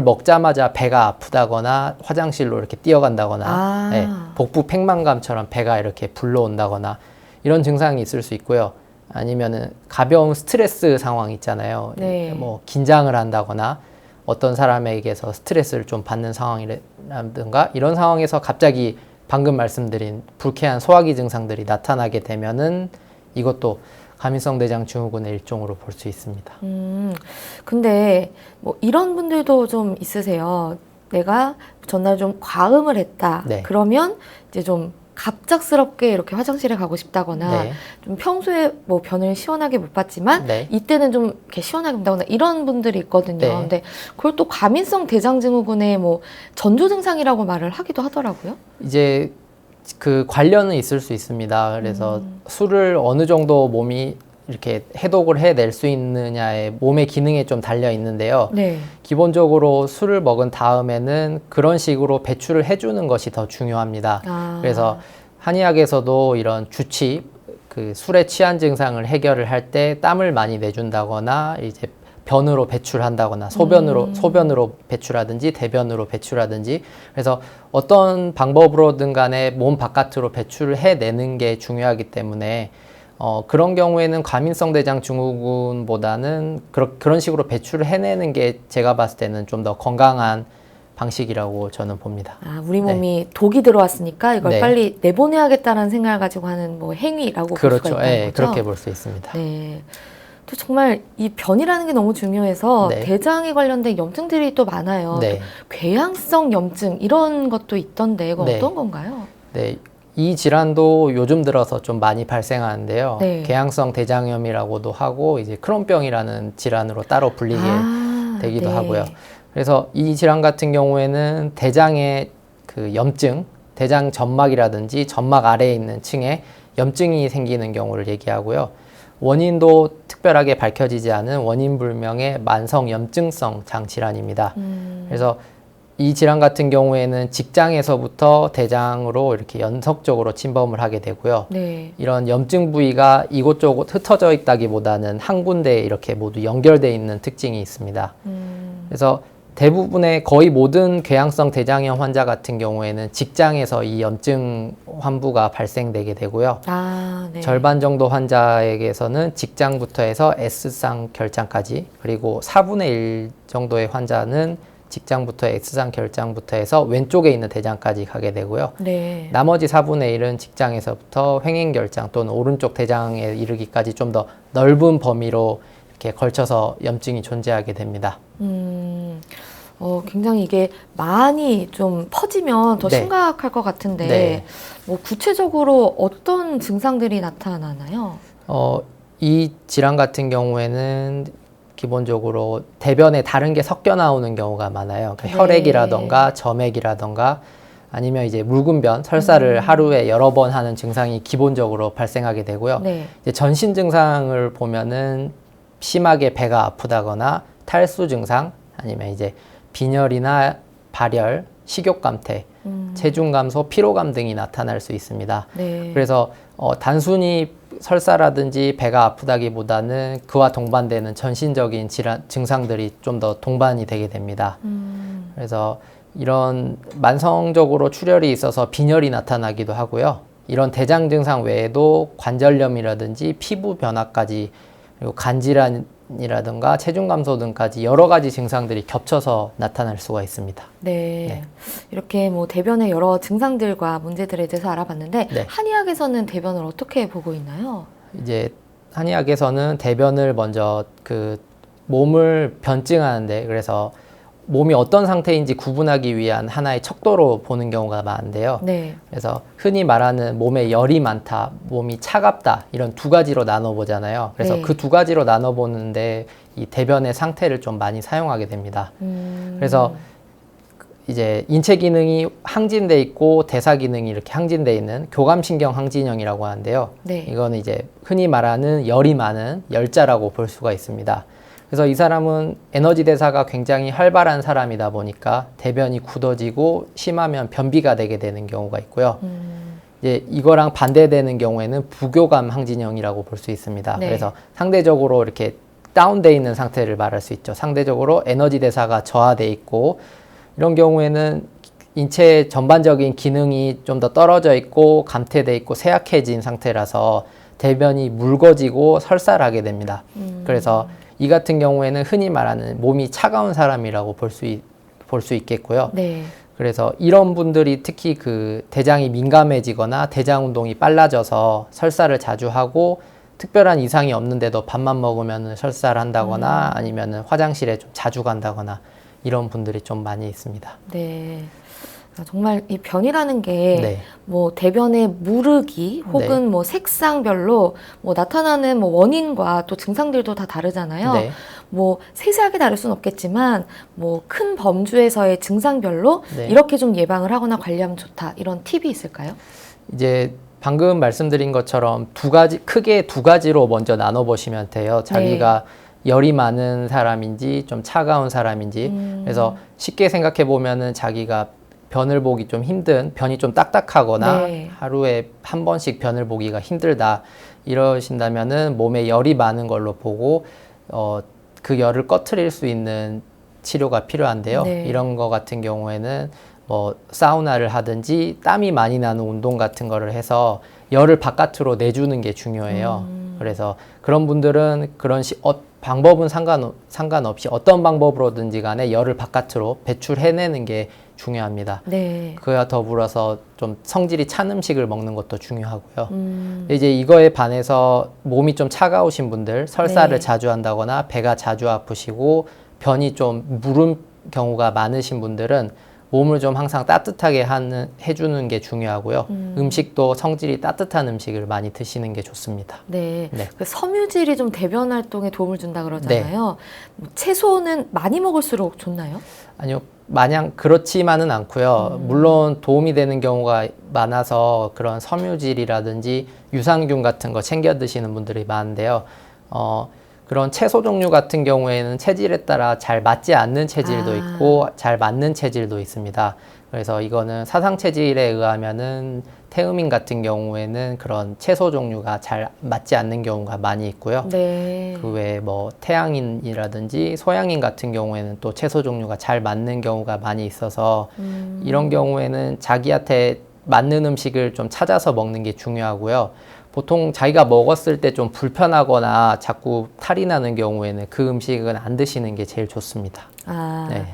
[SPEAKER 3] 먹자마자 배가 아프다거나 화장실로 이렇게 뛰어간다거나 네, 복부 팽만감처럼 배가 이렇게 불러온다거나 이런 증상이 있을 수 있고요. 아니면은 가벼운 스트레스 상황 있잖아요.
[SPEAKER 1] 네.
[SPEAKER 3] 뭐 긴장을 한다거나 어떤 사람에게서 스트레스를 좀 받는 상황이라든가 이런 상황에서 갑자기 방금 말씀드린 불쾌한 소화기 증상들이 나타나게 되면은 이것도 과민성 대장 증후군의 일종으로 볼 수 있습니다.
[SPEAKER 1] 근데 뭐 이런 분들도 좀 있으세요. 내가 전날 좀 과음을 했다.
[SPEAKER 3] 네.
[SPEAKER 1] 그러면 이제 좀 갑작스럽게 이렇게 화장실에 가고 싶다거나
[SPEAKER 3] 네.
[SPEAKER 1] 좀 평소에 뭐 변을 시원하게 못 봤지만
[SPEAKER 3] 네.
[SPEAKER 1] 이때는 좀 이렇게 시원하게 본다거나 이런 분들이 있거든요.
[SPEAKER 3] 네.
[SPEAKER 1] 근데 그걸 또 과민성 대장 증후군의 뭐 전조 증상이라고 말을 하기도 하더라고요.
[SPEAKER 3] 이제 그 관련은 있을 수 있습니다. 그래서 술을 어느 정도 몸이 이렇게 해독을 해낼 수 있느냐에 몸의 기능에 좀 달려 있는데요.
[SPEAKER 1] 네.
[SPEAKER 3] 기본적으로 술을 먹은 다음에는 그런 식으로 배출을 해주는 것이 더 중요합니다. 그래서 한의학에서도 이런 주치, 그 술에 취한 증상을 해결을 할 때 땀을 많이 내준다거나 이제 변으로 배출한다거나 소변으로 배출하든지 대변으로 배출하든지 그래서 어떤 방법으로든 간에 몸 바깥으로 배출을 해내는 게 중요하기 때문에 그런 경우에는 과민성 대장 증후군보다는 그런 식으로 배출을 해내는 게 제가 봤을 때는 좀 더 건강한 방식이라고 저는 봅니다.
[SPEAKER 1] 우리 몸이 독이 들어왔으니까 이걸
[SPEAKER 3] 네.
[SPEAKER 1] 빨리 내보내야겠다는 생각을 가지고 하는 뭐 행위라고 볼 수가
[SPEAKER 3] 그렇죠.
[SPEAKER 1] 있다는
[SPEAKER 3] 예,
[SPEAKER 1] 거죠.
[SPEAKER 3] 그렇게 볼 수 있습니다.
[SPEAKER 1] 네. 또 정말 이 변이라는 게 너무 중요해서
[SPEAKER 3] 네.
[SPEAKER 1] 대장에 관련된 염증들이 또 많아요.
[SPEAKER 3] 네.
[SPEAKER 1] 또 궤양성 염증 이런 것도 있던데 이건
[SPEAKER 3] 네.
[SPEAKER 1] 어떤 건가요?
[SPEAKER 3] 네, 이 질환도 요즘 들어서 좀 많이 발생하는데요.
[SPEAKER 1] 네.
[SPEAKER 3] 궤양성 대장염이라고도 하고 이제 크론병이라는 질환으로 따로 불리게 되기도
[SPEAKER 1] 네.
[SPEAKER 3] 하고요. 그래서 이 질환 같은 경우에는 대장의 그 염증, 대장 점막이라든지 점막 아래에 있는 층에 염증이 생기는 경우를 얘기하고요. 원인도 특별하게 밝혀지지 않은 원인 불명의 만성 염증성 장질환입니다. 그래서 이 질환 같은 경우에는 직장에서부터 대장으로 이렇게 연속적으로 침범을 하게 되고요.
[SPEAKER 1] 네.
[SPEAKER 3] 이런 염증 부위가 이곳저곳 흩어져 있다기보다는 한 군데에 이렇게 모두 연결되어 있는 특징이 있습니다. 그래서 대부분의 거의 모든 궤양성 대장염 환자 같은 경우에는 직장에서 이 염증 환부가 발생되게 되고요.
[SPEAKER 1] 아, 네.
[SPEAKER 3] 절반 정도 환자에게서는 직장부터 해서 S상 결장까지, 그리고 4분의 1 정도의 환자는 직장부터 S상 결장부터 해서 왼쪽에 있는 대장까지 가게 되고요.
[SPEAKER 1] 네.
[SPEAKER 3] 나머지 4분의 1은 직장에서부터 횡행결장 또는 오른쪽 대장에 이르기까지 좀 더 넓은 범위로 이렇게 걸쳐서 염증이 존재하게 됩니다.
[SPEAKER 1] 굉장히 이게 많이 좀 퍼지면 더
[SPEAKER 3] 네.
[SPEAKER 1] 심각할 것 같은데,
[SPEAKER 3] 네.
[SPEAKER 1] 뭐 구체적으로 어떤 증상들이 나타나나요?
[SPEAKER 3] 이 질환 같은 경우에는 기본적으로 대변에 다른 게 섞여 나오는 경우가 많아요. 그러니까
[SPEAKER 1] 네.
[SPEAKER 3] 혈액이라던가 점액이라던가 아니면 이제 묽은변, 설사를 하루에 여러 번 하는 증상이 기본적으로 발생하게 되고요.
[SPEAKER 1] 네.
[SPEAKER 3] 이제 전신 증상을 보면은 심하게 배가 아프다거나 탈수 증상, 아니면 이제 빈혈이나 발열, 식욕 감퇴, 체중 감소, 피로감 등이 나타날 수 있습니다.
[SPEAKER 1] 네.
[SPEAKER 3] 그래서 단순히 설사라든지 배가 아프다기보다는 그와 동반되는 전신적인 질환 증상들이 좀 더 동반이 되게 됩니다. 그래서 이런 만성적으로 출혈이 있어서 빈혈이 나타나기도 하고요. 이런 대장 증상 외에도 관절염이라든지 피부 변화까지, 그리고 간질환이라든가 체중 감소 등까지 여러 가지 증상들이 겹쳐서 나타날 수가 있습니다.
[SPEAKER 1] 네.
[SPEAKER 3] 네.
[SPEAKER 1] 이렇게 뭐 대변의 여러 증상들과 문제들에 대해서 알아봤는데,
[SPEAKER 3] 네.
[SPEAKER 1] 한의학에서는 대변을 어떻게 보고 있나요?
[SPEAKER 3] 이제 한의학에서는 대변을 먼저 그 몸을 변증하는데, 그래서 몸이 어떤 상태인지 구분하기 위한 하나의 척도로 보는 경우가 많은데요.
[SPEAKER 1] 네.
[SPEAKER 3] 그래서 흔히 말하는 몸에 열이 많다, 몸이 차갑다, 이런 두 가지로 나눠보잖아요. 그래서
[SPEAKER 1] 네.
[SPEAKER 3] 그 두 가지로 나눠보는데 이 대변의 상태를 좀 많이 사용하게 됩니다. 그래서 이제 인체 기능이 항진돼 있고 대사 기능이 이렇게 항진돼 있는 교감신경 항진형이라고 하는데요.
[SPEAKER 1] 네.
[SPEAKER 3] 이거는 이제 흔히 말하는 열이 많은 열자라고 볼 수가 있습니다. 그래서 이 사람은 에너지 대사가 굉장히 활발한 사람이다 보니까 대변이 굳어지고 심하면 변비가 되게 되는 경우가 있고요. 이제 이거랑 반대되는 경우에는 부교감 항진형이라고 볼 수 있습니다.
[SPEAKER 1] 네.
[SPEAKER 3] 그래서 상대적으로 이렇게 다운돼 있는 상태를 말할 수 있죠. 상대적으로 에너지 대사가 저하돼 있고, 이런 경우에는 인체 전반적인 기능이 좀 더 떨어져 있고 감퇴돼 있고 쇠약해진 상태라서 대변이 묽어지고 설사를 하게 됩니다. 그래서 이 같은 경우에는 흔히 말하는 몸이 차가운 사람이라고 볼 수 있겠고요.
[SPEAKER 1] 네.
[SPEAKER 3] 그래서 이런 분들이 특히 그 대장이 민감해지거나 대장 운동이 빨라져서 설사를 자주 하고, 특별한 이상이 없는데도 밥만 먹으면 설사를 한다거나 아니면 화장실에 좀 자주 간다거나 이런 분들이 좀 많이 있습니다.
[SPEAKER 1] 네. 정말 이 변이라는 게
[SPEAKER 3] 네.
[SPEAKER 1] 뭐 대변의 무르기 혹은
[SPEAKER 3] 네.
[SPEAKER 1] 뭐 색상별로 뭐 나타나는 뭐 원인과 또 증상들도 다 다르잖아요.
[SPEAKER 3] 네.
[SPEAKER 1] 뭐 세세하게 다를 수는 없겠지만 뭐 큰 범주에서의 증상별로
[SPEAKER 3] 네.
[SPEAKER 1] 이렇게 좀 예방을 하거나 관리하면 좋다, 이런 팁이 있을까요?
[SPEAKER 3] 이제 방금 말씀드린 것처럼 크게 두 가지로 먼저 나눠 보시면 돼요. 자기가 열이 많은 사람인지 좀 차가운 사람인지. 그래서 쉽게 생각해 보면은 자기가 변을 보기 좀 힘든, 변이 좀 딱딱하거나
[SPEAKER 1] 네.
[SPEAKER 3] 하루에 한 번씩 변을 보기가 힘들다 이러신다면은 몸에 열이 많은 걸로 보고 그 열을 꺼트릴 수 있는 치료가 필요한데요.
[SPEAKER 1] 네.
[SPEAKER 3] 이런 거 같은 경우에는 뭐 사우나를 하든지 땀이 많이 나는 운동 같은 거를 해서 열을 바깥으로 내주는 게 중요해요. 그래서 그런 분들은 방법은 상관없이 어떤 방법으로든지 간에 열을 바깥으로 배출해내는 게 중요합니다.
[SPEAKER 1] 네.
[SPEAKER 3] 그와 더불어서 좀 성질이 찬 음식을 먹는 것도 중요하고요. 이제 이거에 반해서 몸이 좀 차가우신 분들, 설사를
[SPEAKER 1] 네.
[SPEAKER 3] 자주 한다거나 배가 자주 아프시고 변이 좀 무른 경우가 많으신 분들은 몸을 좀 항상 따뜻하게 해주는 게 중요하고요. 음식도 성질이 따뜻한 음식을 많이 드시는 게 좋습니다.
[SPEAKER 1] 네.
[SPEAKER 3] 네.
[SPEAKER 1] 그 섬유질이 좀 대변 활동에 도움을 준다 그러잖아요. 뭐 채소는 많이 먹을수록 좋나요?
[SPEAKER 3] 아니요, 마냥 그렇지만은 않고요. 물론 도움이 되는 경우가 많아서 그런 섬유질이라든지 유산균 같은 거 챙겨 드시는 분들이 많은데요. 그런 채소 종류 같은 경우에는 체질에 따라 잘 맞지 않는 체질도 있고 잘 맞는 체질도 있습니다. 그래서 이거는 사상 체질에 의하면은 태음인 같은 경우에는 그런 채소 종류가 잘 맞지 않는 경우가 많이 있고요.
[SPEAKER 1] 네.
[SPEAKER 3] 그 외에 뭐 태양인이라든지 소양인 같은 경우에는 또 채소 종류가 잘 맞는 경우가 많이 있어서 이런 경우에는 자기한테 맞는 음식을 좀 찾아서 먹는 게 중요하고요. 보통 자기가 먹었을 때 좀 불편하거나 자꾸 탈이 나는 경우에는 그 음식은 안 드시는 게 제일 좋습니다. 네.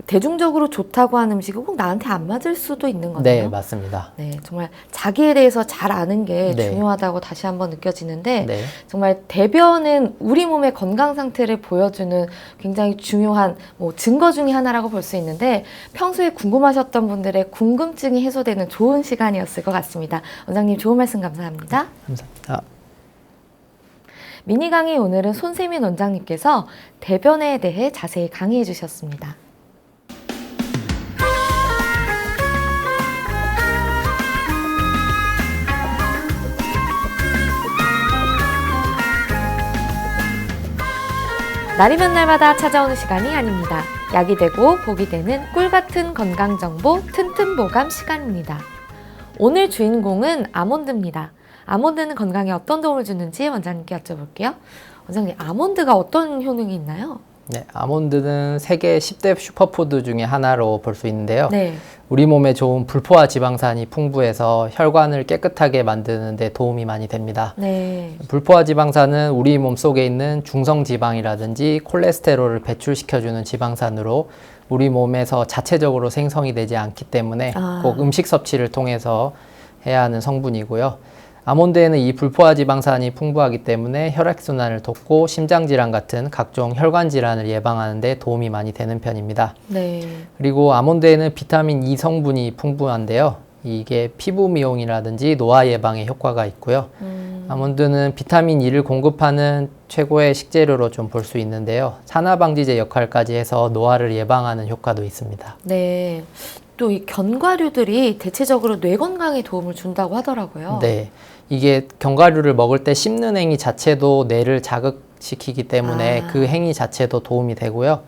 [SPEAKER 1] 대중적으로 좋다고 하는 음식은 꼭 나한테 안 맞을 수도 있는 거네요.
[SPEAKER 3] 네, 맞습니다.
[SPEAKER 1] 네, 정말 자기에 대해서 잘 아는 게
[SPEAKER 3] 네.
[SPEAKER 1] 중요하다고 다시 한번 느껴지는데
[SPEAKER 3] 네.
[SPEAKER 1] 정말 대변은 우리 몸의 건강 상태를 보여주는 굉장히 중요한 증거 중에 하나라고 볼 수 있는데 평소에 궁금하셨던 분들의 궁금증이 해소되는 좋은 시간이었을 것 같습니다. 원장님 좋은 말씀 감사합니다.
[SPEAKER 3] 감사합니다.
[SPEAKER 1] 미니 강의 오늘은 손세민 원장님께서 대변에 대해 자세히 강의해 주셨습니다. 날이면 날마다 찾아오는 시간이 아닙니다. 약이 되고 복이 되는 꿀같은 건강정보 튼튼보감 시간입니다. 오늘 주인공은 아몬드입니다. 아몬드는 건강에 어떤 도움을 주는지 원장님께 여쭤볼게요. 원장님, 아몬드가 어떤 효능이 있나요?
[SPEAKER 3] 네, 아몬드는 세계 10대 슈퍼푸드 중에 하나로 볼 수 있는데요.
[SPEAKER 1] 네.
[SPEAKER 3] 우리 몸에 좋은 불포화 지방산이 풍부해서 혈관을 깨끗하게 만드는 데 도움이 많이 됩니다.
[SPEAKER 1] 네.
[SPEAKER 3] 불포화 지방산은 우리 몸 속에 있는 중성 지방이라든지 콜레스테롤을 배출시켜주는 지방산으로 우리 몸에서 자체적으로 생성이 되지 않기 때문에 꼭 음식 섭취를 통해서 해야 하는 성분이고요. 아몬드에는 이 불포화 지방산이 풍부하기 때문에 혈액순환을 돕고 심장질환 같은 각종 혈관 질환을 예방하는 데 도움이 많이 되는 편입니다.
[SPEAKER 1] 네.
[SPEAKER 3] 그리고 아몬드에는 비타민 E 성분이 풍부한데요. 이게 피부 미용이라든지 노화 예방에 효과가 있고요. 아몬드는 비타민 E를 공급하는 최고의 식재료로 좀 볼 수 있는데요. 산화방지제 역할까지 해서 노화를 예방하는 효과도 있습니다.
[SPEAKER 1] 네. 또 이 견과류들이 대체적으로 뇌 건강에 도움을 준다고 하더라고요.
[SPEAKER 3] 네. 이게 견과류를 먹을 때 씹는 행위 자체도 뇌를 자극시키기 때문에 그 행위 자체도 도움이 되고요.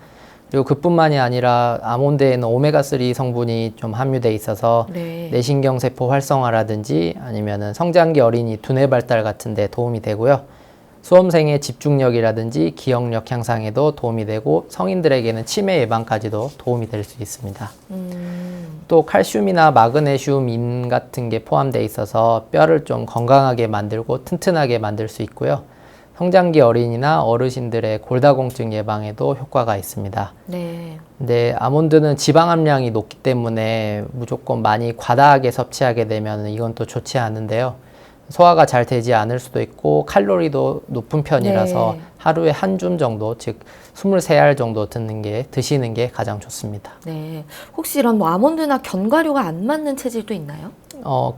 [SPEAKER 3] 그리고 그뿐만이 아니라 아몬드에는 오메가3 성분이 좀 함유돼 있어서
[SPEAKER 1] 네.
[SPEAKER 3] 뇌신경세포 활성화라든지 아니면은 성장기 어린이 두뇌 발달 같은 데 도움이 되고요. 수험생의 집중력이라든지 기억력 향상에도 도움이 되고 성인들에게는 치매 예방까지도 도움이 될 수 있습니다. 또 칼슘이나 마그네슘, 인 같은 게 포함되어 있어서 뼈를 좀 건강하게 만들고 튼튼하게 만들 수 있고요. 성장기 어린이나 어르신들의 골다공증 예방에도 효과가 있습니다.
[SPEAKER 1] 네.
[SPEAKER 3] 근데 아몬드는 지방 함량이 높기 때문에 무조건 많이 과다하게 섭취하게 되면 이건 또 좋지 않은데요. 소화가 잘 되지 않을 수도 있고 칼로리도 높은 편이라서
[SPEAKER 1] 네.
[SPEAKER 3] 하루에 한 줌 정도, 즉 23알 정도 드시는 게 가장 좋습니다.
[SPEAKER 1] 네. 혹시 이런 아몬드나 견과류가 안 맞는 체질도 있나요?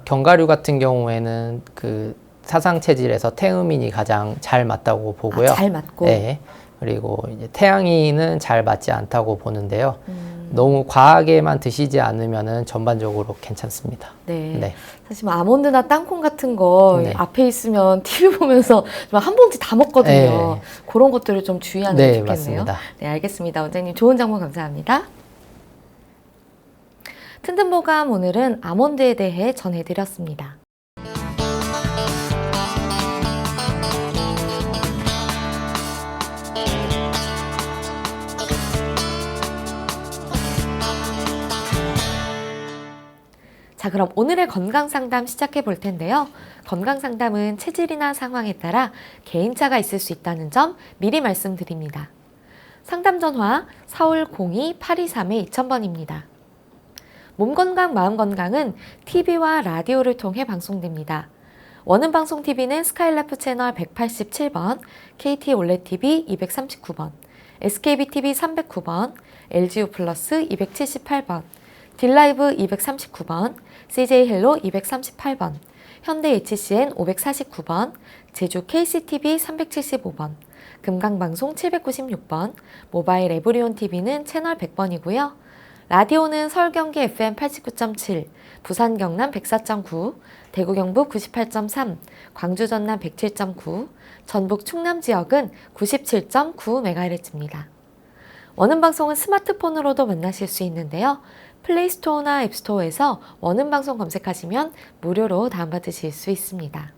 [SPEAKER 3] 견과류 같은 경우에는 그 사상 체질에서 태음인이 가장 잘 맞다고 보고요.
[SPEAKER 1] 잘 맞고.
[SPEAKER 3] 네. 그리고 이제 태양인은 잘 맞지 않다고 보는데요. 너무 과하게만 드시지 않으면은 전반적으로 괜찮습니다.
[SPEAKER 1] 네.
[SPEAKER 3] 네.
[SPEAKER 1] 사실 뭐 아몬드나 땅콩 같은 거
[SPEAKER 3] 네.
[SPEAKER 1] 앞에 있으면 TV 보면서 한 봉지 다 먹거든요.
[SPEAKER 3] 네.
[SPEAKER 1] 그런 것들을 좀 주의하는
[SPEAKER 3] 네,
[SPEAKER 1] 게 좋겠네요.
[SPEAKER 3] 맞습니다.
[SPEAKER 1] 네, 알겠습니다. 원장님 좋은 정보 감사합니다. 튼튼보감 오늘은 아몬드에 대해 전해드렸습니다. 자, 그럼 오늘의 건강상담 시작해 볼 텐데요. 건강상담은 체질이나 상황에 따라 개인차가 있을 수 있다는 점 미리 말씀드립니다. 상담 전화 서울 02-823-2000번입니다. 몸건강, 마음건강은 TV와 라디오를 통해 방송됩니다. 원음방송TV는 스카이라이프 채널 187번, KT 올레TV 239번, SKBTV 309번, LGU 플러스 278번, 딜라이브 239번, CJ헬로 238번, 현대 HCN 549번, 제주 KCTV 375번, 금강방송 796번, 모바일 에브리온 TV는 채널 100번이고요. 라디오는 서울 경기 FM 89.7, 부산 경남 104.9, 대구 경북 98.3, 광주 전남 107.9, 전북 충남 지역은 97.9MHz입니다. 원음 방송은 스마트폰으로도 만나실 수 있는데요. 플레이스토어나 앱스토어에서 원음 방송 검색하시면 무료로 다운받으실 수 있습니다.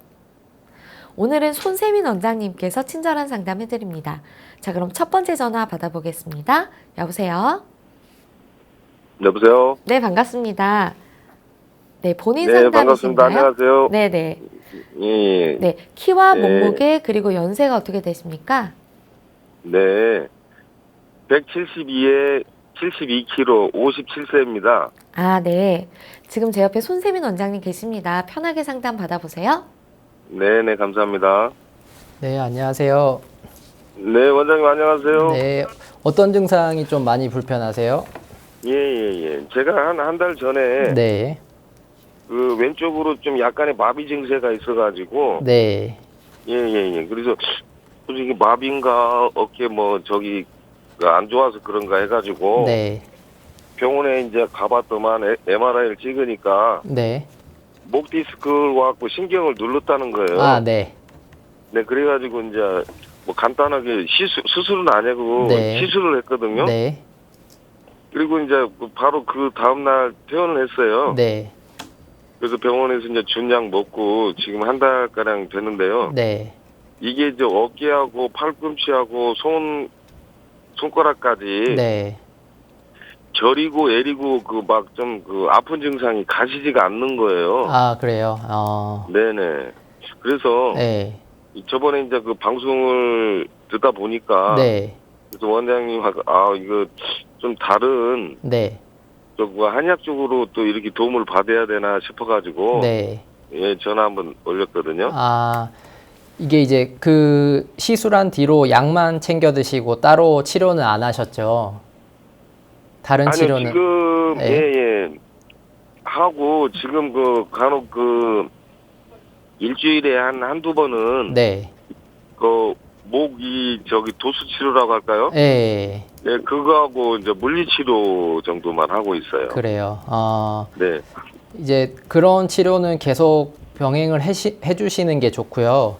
[SPEAKER 1] 오늘은 손세민 원장님께서 친절한 상담 해드립니다. 자, 그럼 첫 번째 전화 받아보겠습니다. 여보세요?
[SPEAKER 4] 여보세요?
[SPEAKER 1] 네, 반갑습니다. 네, 본인
[SPEAKER 4] 네, 반갑습니다.
[SPEAKER 1] 상담이신가요?
[SPEAKER 4] 안녕하세요.
[SPEAKER 1] 네네.
[SPEAKER 4] 예,
[SPEAKER 1] 네, 키와
[SPEAKER 4] 네.
[SPEAKER 1] 몸무게 그리고 연세가 어떻게 되십니까?
[SPEAKER 4] 네. 172에 72kg, 57세입니다.
[SPEAKER 1] 아, 네. 지금 제 옆에 손세민 원장님 계십니다. 편하게 상담 받아보세요.
[SPEAKER 4] 네네, 감사합니다.
[SPEAKER 3] 네, 안녕하세요.
[SPEAKER 4] 네, 원장님 안녕하세요.
[SPEAKER 3] 네, 어떤 증상이 좀 많이 불편하세요?
[SPEAKER 4] 예. 제가 한 달 전에
[SPEAKER 3] 네,
[SPEAKER 4] 그 왼쪽으로 좀 약간의 마비 증세가 있어가지고
[SPEAKER 3] 네,
[SPEAKER 4] 그래서 솔직히 마비인가 어깨 뭐 저기 안 좋아서 그런가 해가지고
[SPEAKER 3] 네,
[SPEAKER 4] 병원에 이제 가봤더만 MRI를 찍으니까
[SPEAKER 3] 네.
[SPEAKER 4] 목 디스크를 와갖고 신경을 눌렀다는 거예요.
[SPEAKER 3] 아, 네,
[SPEAKER 4] 네, 그래가지고 이제 뭐 간단하게 수술은 아니고
[SPEAKER 3] 네.
[SPEAKER 4] 시술을 했거든요.
[SPEAKER 3] 네,
[SPEAKER 4] 그리고 이제 바로 그 다음날 퇴원을 했어요.
[SPEAKER 3] 네,
[SPEAKER 4] 그래서 병원에서 이제 준 약 먹고 지금 한 달가량 됐는데요.
[SPEAKER 3] 네,
[SPEAKER 4] 이게 이제 어깨하고 팔꿈치하고 손가락까지
[SPEAKER 3] 네.
[SPEAKER 4] 저리고 애리고 그 막 좀 그 아픈 증상이 가시지가 않는 거예요.
[SPEAKER 3] 아, 그래요.
[SPEAKER 4] 네네. 그래서
[SPEAKER 3] 네,
[SPEAKER 4] 저번에 이제 그 방송을 듣다 보니까
[SPEAKER 3] 네,
[SPEAKER 4] 그래서 원장님하고 이거 좀 다른
[SPEAKER 3] 네,
[SPEAKER 4] 그 한약 쪽으로 또 이렇게 도움을 받아야 되나 싶어가지고
[SPEAKER 3] 네.
[SPEAKER 4] 예 전화 한번 올렸거든요.
[SPEAKER 3] 아, 이게 이제 그 시술한 뒤로 약만 챙겨 드시고 따로 치료는 안 하셨죠? 다른
[SPEAKER 4] 아니요
[SPEAKER 3] 치료는?
[SPEAKER 4] 지금
[SPEAKER 3] 네.
[SPEAKER 4] 예 하고 지금 그 간혹 그 일주일에 한두 번은
[SPEAKER 3] 네,
[SPEAKER 4] 그 목이 저기 도수 치료라고 할까요?
[SPEAKER 3] 네,
[SPEAKER 4] 네 그거하고 이제 물리 치료 정도만 하고 있어요.
[SPEAKER 3] 그래요.
[SPEAKER 4] 네.
[SPEAKER 3] 이제 그런 치료는 계속 병행을 해주시는 게 좋고요.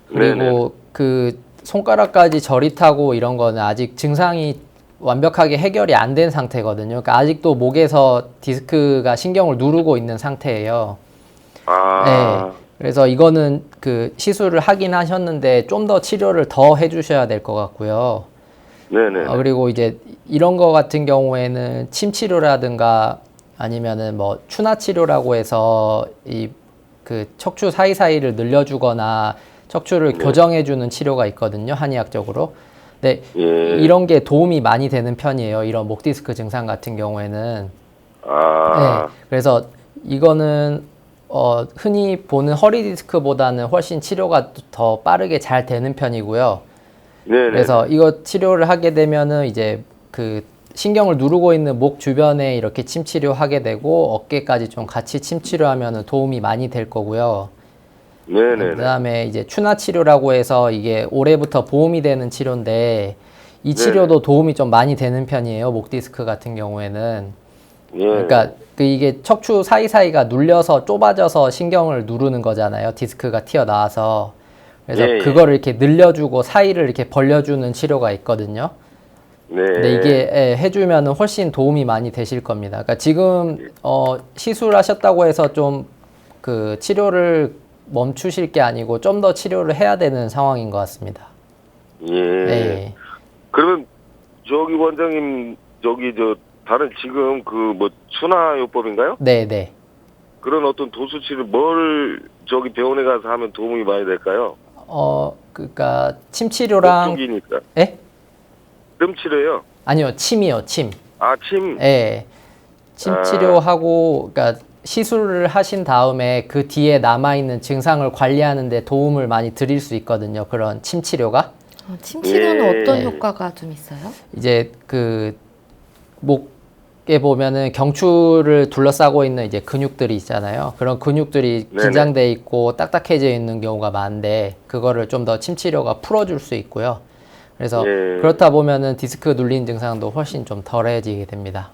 [SPEAKER 3] 그리고
[SPEAKER 4] 네네.
[SPEAKER 3] 그 손가락까지 저리 타고 이런 거는 아직 증상이 완벽하게 해결이 안 된 상태거든요. 그러니까 아직도 목에서 디스크가 신경을 누르고 있는 상태예요. 네. 그래서 이거는 그 시술을 하긴 하셨는데 좀 더 치료를 더 해주셔야 될 것 같고요.
[SPEAKER 4] 네네.
[SPEAKER 3] 그리고 이제 이런 거 같은 경우에는 침 치료라든가 아니면은 뭐 추나 치료라고 해서 이 그 척추 사이사이를 늘려주거나 척추를 교정해주는 치료가 있거든요, 한의학적으로. 네, 이런 게 도움이 많이 되는 편이에요. 이런 목 디스크 증상 같은 경우에는. 네, 그래서 이거는 흔히 보는 허리 디스크보다는 훨씬 치료가 더 빠르게 잘 되는 편이고요.
[SPEAKER 4] 네네.
[SPEAKER 3] 그래서 이거 치료를 하게 되면은 이제 그 신경을 누르고 있는 목 주변에 이렇게 침 치료하게 되고 어깨까지 좀 같이 침 치료하면은 도움이 많이 될 거고요.
[SPEAKER 4] 네네.
[SPEAKER 3] 그다음에 이제 추나 치료라고 해서 이게 올해부터 보험이 되는 치료인데 이 치료도 도움이 좀 많이 되는 편이에요. 목 디스크 같은 경우에는. 그러니까 이게 척추 사이사이가 눌려서 좁아져서 신경을 누르는 거잖아요. 디스크가 튀어나와서. 그래서 그거를 이렇게 늘려주고 사이를 이렇게 벌려주는 치료가 있거든요. 근데 이게 해주면은 훨씬 도움이 많이 되실 겁니다. 그러니까 지금 시술하셨다고 해서 좀 그 치료를 멈추실 게 아니고 좀 더 치료를 해야 되는 상황인 것 같습니다. 네.
[SPEAKER 4] 그러면 저기 원장님 저기 다른 지금 그 뭐 순화요법인가요?
[SPEAKER 3] 네.
[SPEAKER 4] 그런 어떤 도수치를 뭘 저기 병원에 가서 하면 도움이 많이 될까요?
[SPEAKER 3] 그러니까 침 치료랑
[SPEAKER 4] 쪽이니까.
[SPEAKER 3] 예?
[SPEAKER 4] 뜸 치료요?
[SPEAKER 3] 아니요, 침이요, 침.
[SPEAKER 4] 침.
[SPEAKER 3] 예. 침 치료하고 그러니까 시술을 하신 다음에 그 뒤에 남아있는 증상을 관리하는 데 도움을 많이 드릴 수 있거든요. 그런 침 치료가.
[SPEAKER 1] 침 치료는 어떤 효과가 좀 있어요?
[SPEAKER 3] 이제 그 목에 보면은 경추를 둘러싸고 있는 이제 근육들이 있잖아요. 그런 근육들이 긴장돼 있고 딱딱해져 있는 경우가 많은데 그거를 좀 더 침 치료가 풀어줄 수 있고요. 그래서 그렇다 보면은 디스크 눌린 증상도 훨씬 좀 덜해지게 됩니다.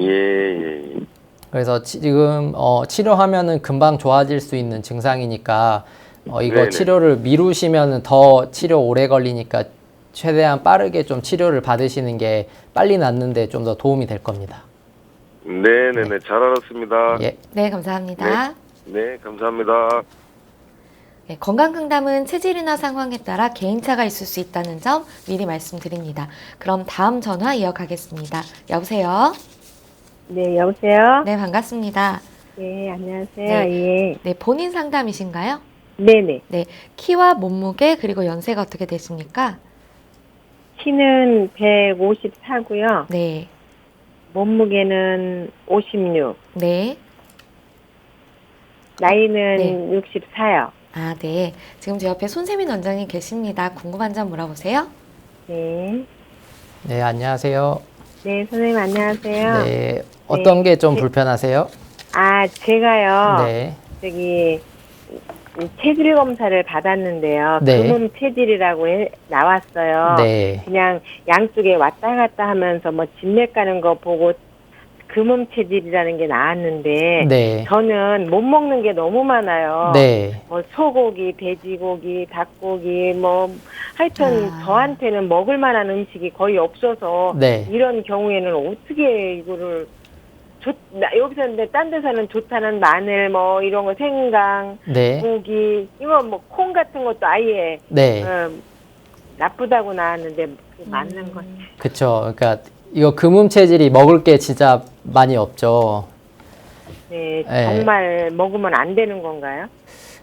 [SPEAKER 4] 예.
[SPEAKER 3] 그래서 지금 치료하면은 금방 좋아질 수 있는 증상이니까 이거
[SPEAKER 4] 네네.
[SPEAKER 3] 치료를 미루시면은 더 치료 오래 걸리니까 최대한 빠르게 좀 치료를 받으시는 게 빨리 낫는데 좀 더 도움이 될 겁니다.
[SPEAKER 4] 네네네. 잘 알았습니다.
[SPEAKER 3] 예.
[SPEAKER 1] 네, 감사합니다.
[SPEAKER 4] 네, 감사합니다.
[SPEAKER 1] 네, 건강 상담은 체질이나 상황에 따라 개인차가 있을 수 있다는 점 미리 말씀드립니다. 그럼 다음 전화 이어가겠습니다. 여보세요?
[SPEAKER 5] 네, 여보세요?
[SPEAKER 1] 네, 반갑습니다.
[SPEAKER 5] 네, 안녕하세요.
[SPEAKER 1] 네.
[SPEAKER 5] 예.
[SPEAKER 1] 네, 본인 상담이신가요?
[SPEAKER 5] 네네.
[SPEAKER 1] 네, 키와 몸무게 그리고 연세가 어떻게 되십니까?
[SPEAKER 5] 키는 154고요.
[SPEAKER 1] 네,
[SPEAKER 5] 몸무게는 56.
[SPEAKER 1] 네.
[SPEAKER 5] 나이는
[SPEAKER 1] 네.
[SPEAKER 5] 64요.
[SPEAKER 1] 아, 네. 지금 제 옆에 손세민 원장님 계십니다. 궁금한 점 물어보세요.
[SPEAKER 5] 네.
[SPEAKER 3] 네, 안녕하세요.
[SPEAKER 5] 네, 선생님 안녕하세요.
[SPEAKER 3] 네. 어떤 게 좀
[SPEAKER 5] 네.
[SPEAKER 3] 불편하세요?
[SPEAKER 5] 아, 제가요.
[SPEAKER 3] 네.
[SPEAKER 5] 저기 체질 검사를 받았는데요.
[SPEAKER 3] 네.
[SPEAKER 5] 금음 체질이라고 나왔어요.
[SPEAKER 3] 네.
[SPEAKER 5] 그냥 양쪽에 왔다 갔다 하면서 뭐 진맥 가는 거 보고 금음 체질이라는 게 나왔는데
[SPEAKER 3] 네.
[SPEAKER 5] 저는 못 먹는 게 너무 많아요.
[SPEAKER 3] 네.
[SPEAKER 5] 뭐 소고기, 돼지고기, 닭고기 뭐 하여튼
[SPEAKER 1] 아.
[SPEAKER 5] 저한테는 먹을 만한 음식이 거의 없어서
[SPEAKER 3] 네.
[SPEAKER 5] 이런 경우에는 어떻게 이거를 여기서 근데 딴 데서는 좋다는 마늘 뭐 이런 거 생강,
[SPEAKER 3] 네.
[SPEAKER 5] 고기 이거 뭐 콩 같은 것도 아예
[SPEAKER 3] 네.
[SPEAKER 5] 나쁘다고 나왔는데 그게 맞는 거지.
[SPEAKER 3] 그쵸. 그러니까 이거 금음 체질이 먹을 게 진짜 많이 없죠.
[SPEAKER 5] 네,
[SPEAKER 3] 네.
[SPEAKER 5] 정말 먹으면 안 되는 건가요?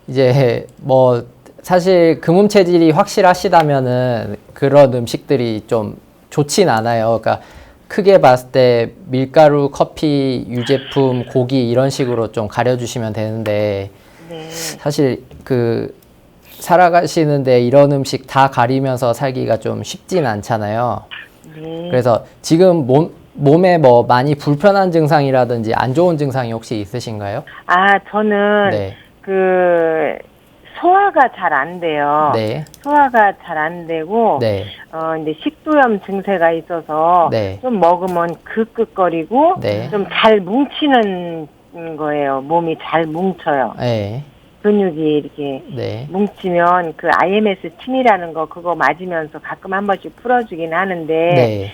[SPEAKER 3] 이제 뭐 사실 금음 체질이 확실하시다면은 그런 음식들이 좀 좋진 않아요. 그러니까 크게 봤을 때 밀가루, 커피, 유제품, 고기 이런 식으로 좀 가려주시면 되는데
[SPEAKER 5] 네.
[SPEAKER 3] 사실 그 살아가시는데 이런 음식 다 가리면서 살기가 좀 쉽진 않잖아요.
[SPEAKER 5] 네.
[SPEAKER 3] 그래서 지금 몸에 뭐 많이 불편한 증상이라든지 안 좋은 증상이 혹시 있으신가요?
[SPEAKER 5] 아, 저는
[SPEAKER 3] 네.
[SPEAKER 5] 그 소화가 잘 안 돼요.
[SPEAKER 3] 네.
[SPEAKER 5] 소화가 잘 안 되고
[SPEAKER 3] 네.
[SPEAKER 5] 이제 식도염 증세가 있어서
[SPEAKER 3] 네.
[SPEAKER 5] 좀 먹으면 끄끄거리고
[SPEAKER 3] 네.
[SPEAKER 5] 좀 잘 뭉치는 거예요. 몸이 잘 뭉쳐요.
[SPEAKER 3] 네.
[SPEAKER 5] 근육이 이렇게
[SPEAKER 3] 네.
[SPEAKER 5] 뭉치면 그 IMS 침이라는 거 그거 맞으면서 가끔 한 번씩 풀어주긴 하는데
[SPEAKER 3] 네.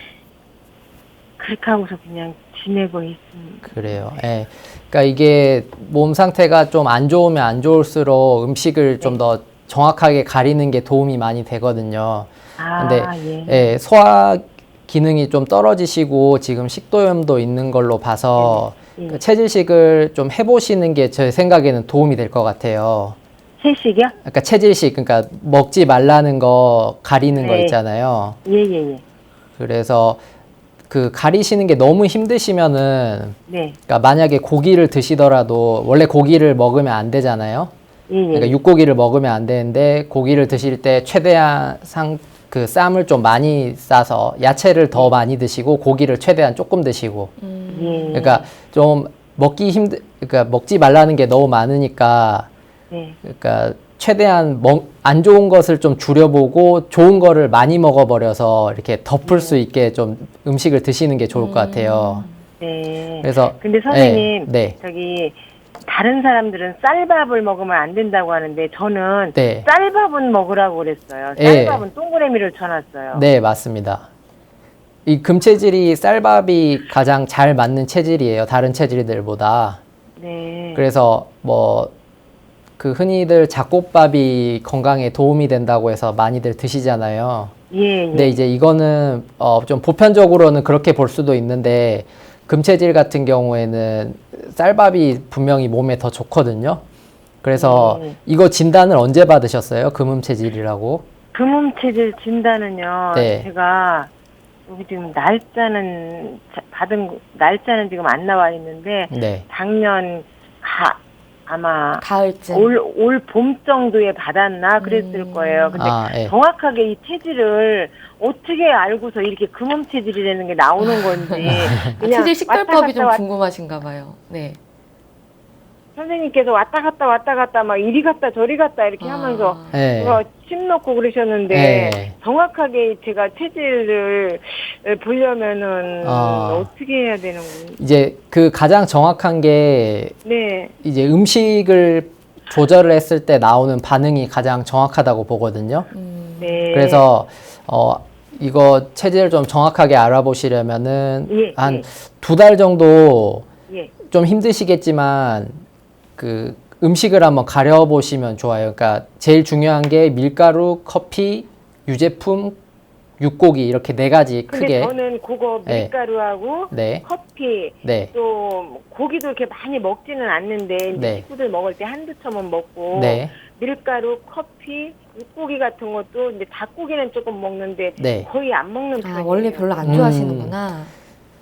[SPEAKER 5] 그렇게 하고서 그냥 지내고 있습니다.
[SPEAKER 3] 그래요. 예. 그러니까 이게 몸 상태가 좀 안 좋으면 안 좋을수록 음식을 좀 더 정확하게 가리는 게 도움이 많이 되거든요.
[SPEAKER 5] 아,
[SPEAKER 3] 근데
[SPEAKER 5] 예.
[SPEAKER 3] 예, 소화 기능이 좀 떨어지시고 지금 식도염도 있는 걸로 봐서
[SPEAKER 5] 예.
[SPEAKER 3] 그 체질식을 좀 해보시는 게 제 생각에는 도움이 될 것 같아요.
[SPEAKER 5] 채식이요?
[SPEAKER 3] 그러니까 체질식, 그러니까 먹지 말라는 거 가리는 거
[SPEAKER 5] 네.
[SPEAKER 3] 있잖아요.
[SPEAKER 5] 예.
[SPEAKER 3] 그래서 그 가리시는 게 너무 힘드시면은
[SPEAKER 5] 네.
[SPEAKER 3] 그러니까 만약에 고기를 드시더라도 원래 고기를 먹으면 안 되잖아요.
[SPEAKER 5] 예.
[SPEAKER 3] 그러니까 육고기를 먹으면 안 되는데 고기를 드실 때 최대한 그 쌈을 좀 많이 싸서 야채를 더 많이 드시고 고기를 최대한 조금 드시고
[SPEAKER 5] 예.
[SPEAKER 3] 그러니까 좀 그러니까 먹지 말라는 게 너무 많으니까
[SPEAKER 5] 네.
[SPEAKER 3] 그러니까 최대한 안 좋은 것을 좀 줄여보고 좋은 거를 많이 먹어버려서 이렇게 덮을 수 있게 좀 음식을 드시는 게 좋을 것 같아요.
[SPEAKER 5] 네.
[SPEAKER 3] 그래서
[SPEAKER 5] 근데 선생님,
[SPEAKER 3] 네.
[SPEAKER 5] 저기 다른 사람들은 쌀밥을 먹으면 안 된다고 하는데 저는
[SPEAKER 3] 네.
[SPEAKER 5] 쌀밥은 먹으라고 그랬어요.
[SPEAKER 3] 네.
[SPEAKER 5] 쌀밥은 동그라미를 쳐놨어요.
[SPEAKER 3] 네, 맞습니다. 이 금체질이 쌀밥이 가장 잘 맞는 체질이에요. 다른 체질들보다.
[SPEAKER 5] 네.
[SPEAKER 3] 그래서 뭐 그 흔히들 잡곡밥이 건강에 도움이 된다고 해서 많이들 드시잖아요.
[SPEAKER 5] 예.
[SPEAKER 3] 근데 이제 이거는 좀 보편적으로는 그렇게 볼 수도 있는데 금체질 같은 경우에는 쌀밥이 분명히 몸에 더 좋거든요. 그래서 이거 진단을 언제 받으셨어요? 금음체질이라고?
[SPEAKER 5] 금음체질 진단은요.
[SPEAKER 3] 네.
[SPEAKER 5] 제가 여기 지금 받은 날짜는 지금 안 나와 있는데
[SPEAKER 3] 네.
[SPEAKER 5] 작년 아마
[SPEAKER 1] 가을쯤.
[SPEAKER 5] 올 봄 정도에 받았나 그랬을 거예요. 근데
[SPEAKER 3] 예.
[SPEAKER 5] 정확하게 이 체질을 어떻게 알고서 이렇게 금음 체질이라는 게 나오는 건지 그냥
[SPEAKER 1] 체질 식별법이 좀
[SPEAKER 5] 왔다 갔다
[SPEAKER 1] 궁금하신가 봐요. 네.
[SPEAKER 5] 선생님께서 왔다 갔다 막 이리 갔다 저리 갔다 이렇게 하면서
[SPEAKER 3] 네.
[SPEAKER 5] 침 넣고 그러셨는데
[SPEAKER 3] 네.
[SPEAKER 5] 정확하게 제가 체질을 보려면은 어떻게 해야 되는 거예요?
[SPEAKER 3] 이제 그 가장 정확한 게
[SPEAKER 5] 네.
[SPEAKER 3] 이제 음식을 조절을 했을 때 나오는 반응이 가장 정확하다고 보거든요.
[SPEAKER 5] 네.
[SPEAKER 3] 그래서 이거 체질을 좀 정확하게 알아보시려면은
[SPEAKER 5] 예,
[SPEAKER 3] 한
[SPEAKER 5] 예.
[SPEAKER 3] 2달 정도
[SPEAKER 5] 예.
[SPEAKER 3] 좀 힘드시겠지만 그 음식을 한번 가려보시면 좋아요. 그러니까 제일 중요한 게 밀가루, 커피, 유제품, 육고기 이렇게 4가지
[SPEAKER 5] 근데
[SPEAKER 3] 크게.
[SPEAKER 5] 저는 그거
[SPEAKER 3] 네.
[SPEAKER 5] 밀가루하고
[SPEAKER 3] 네.
[SPEAKER 5] 커피
[SPEAKER 3] 네.
[SPEAKER 5] 또 고기도 이렇게 많이 먹지는 않는데 이제
[SPEAKER 3] 네.
[SPEAKER 5] 식구들 먹을 때 한두 첨은 먹고
[SPEAKER 3] 네.
[SPEAKER 5] 밀가루, 커피, 육고기 같은 것도 이제 닭고기는 조금 먹는데
[SPEAKER 3] 네.
[SPEAKER 5] 거의 안 먹는 편이에요.
[SPEAKER 1] 원래 별로 안 좋아하시는구나.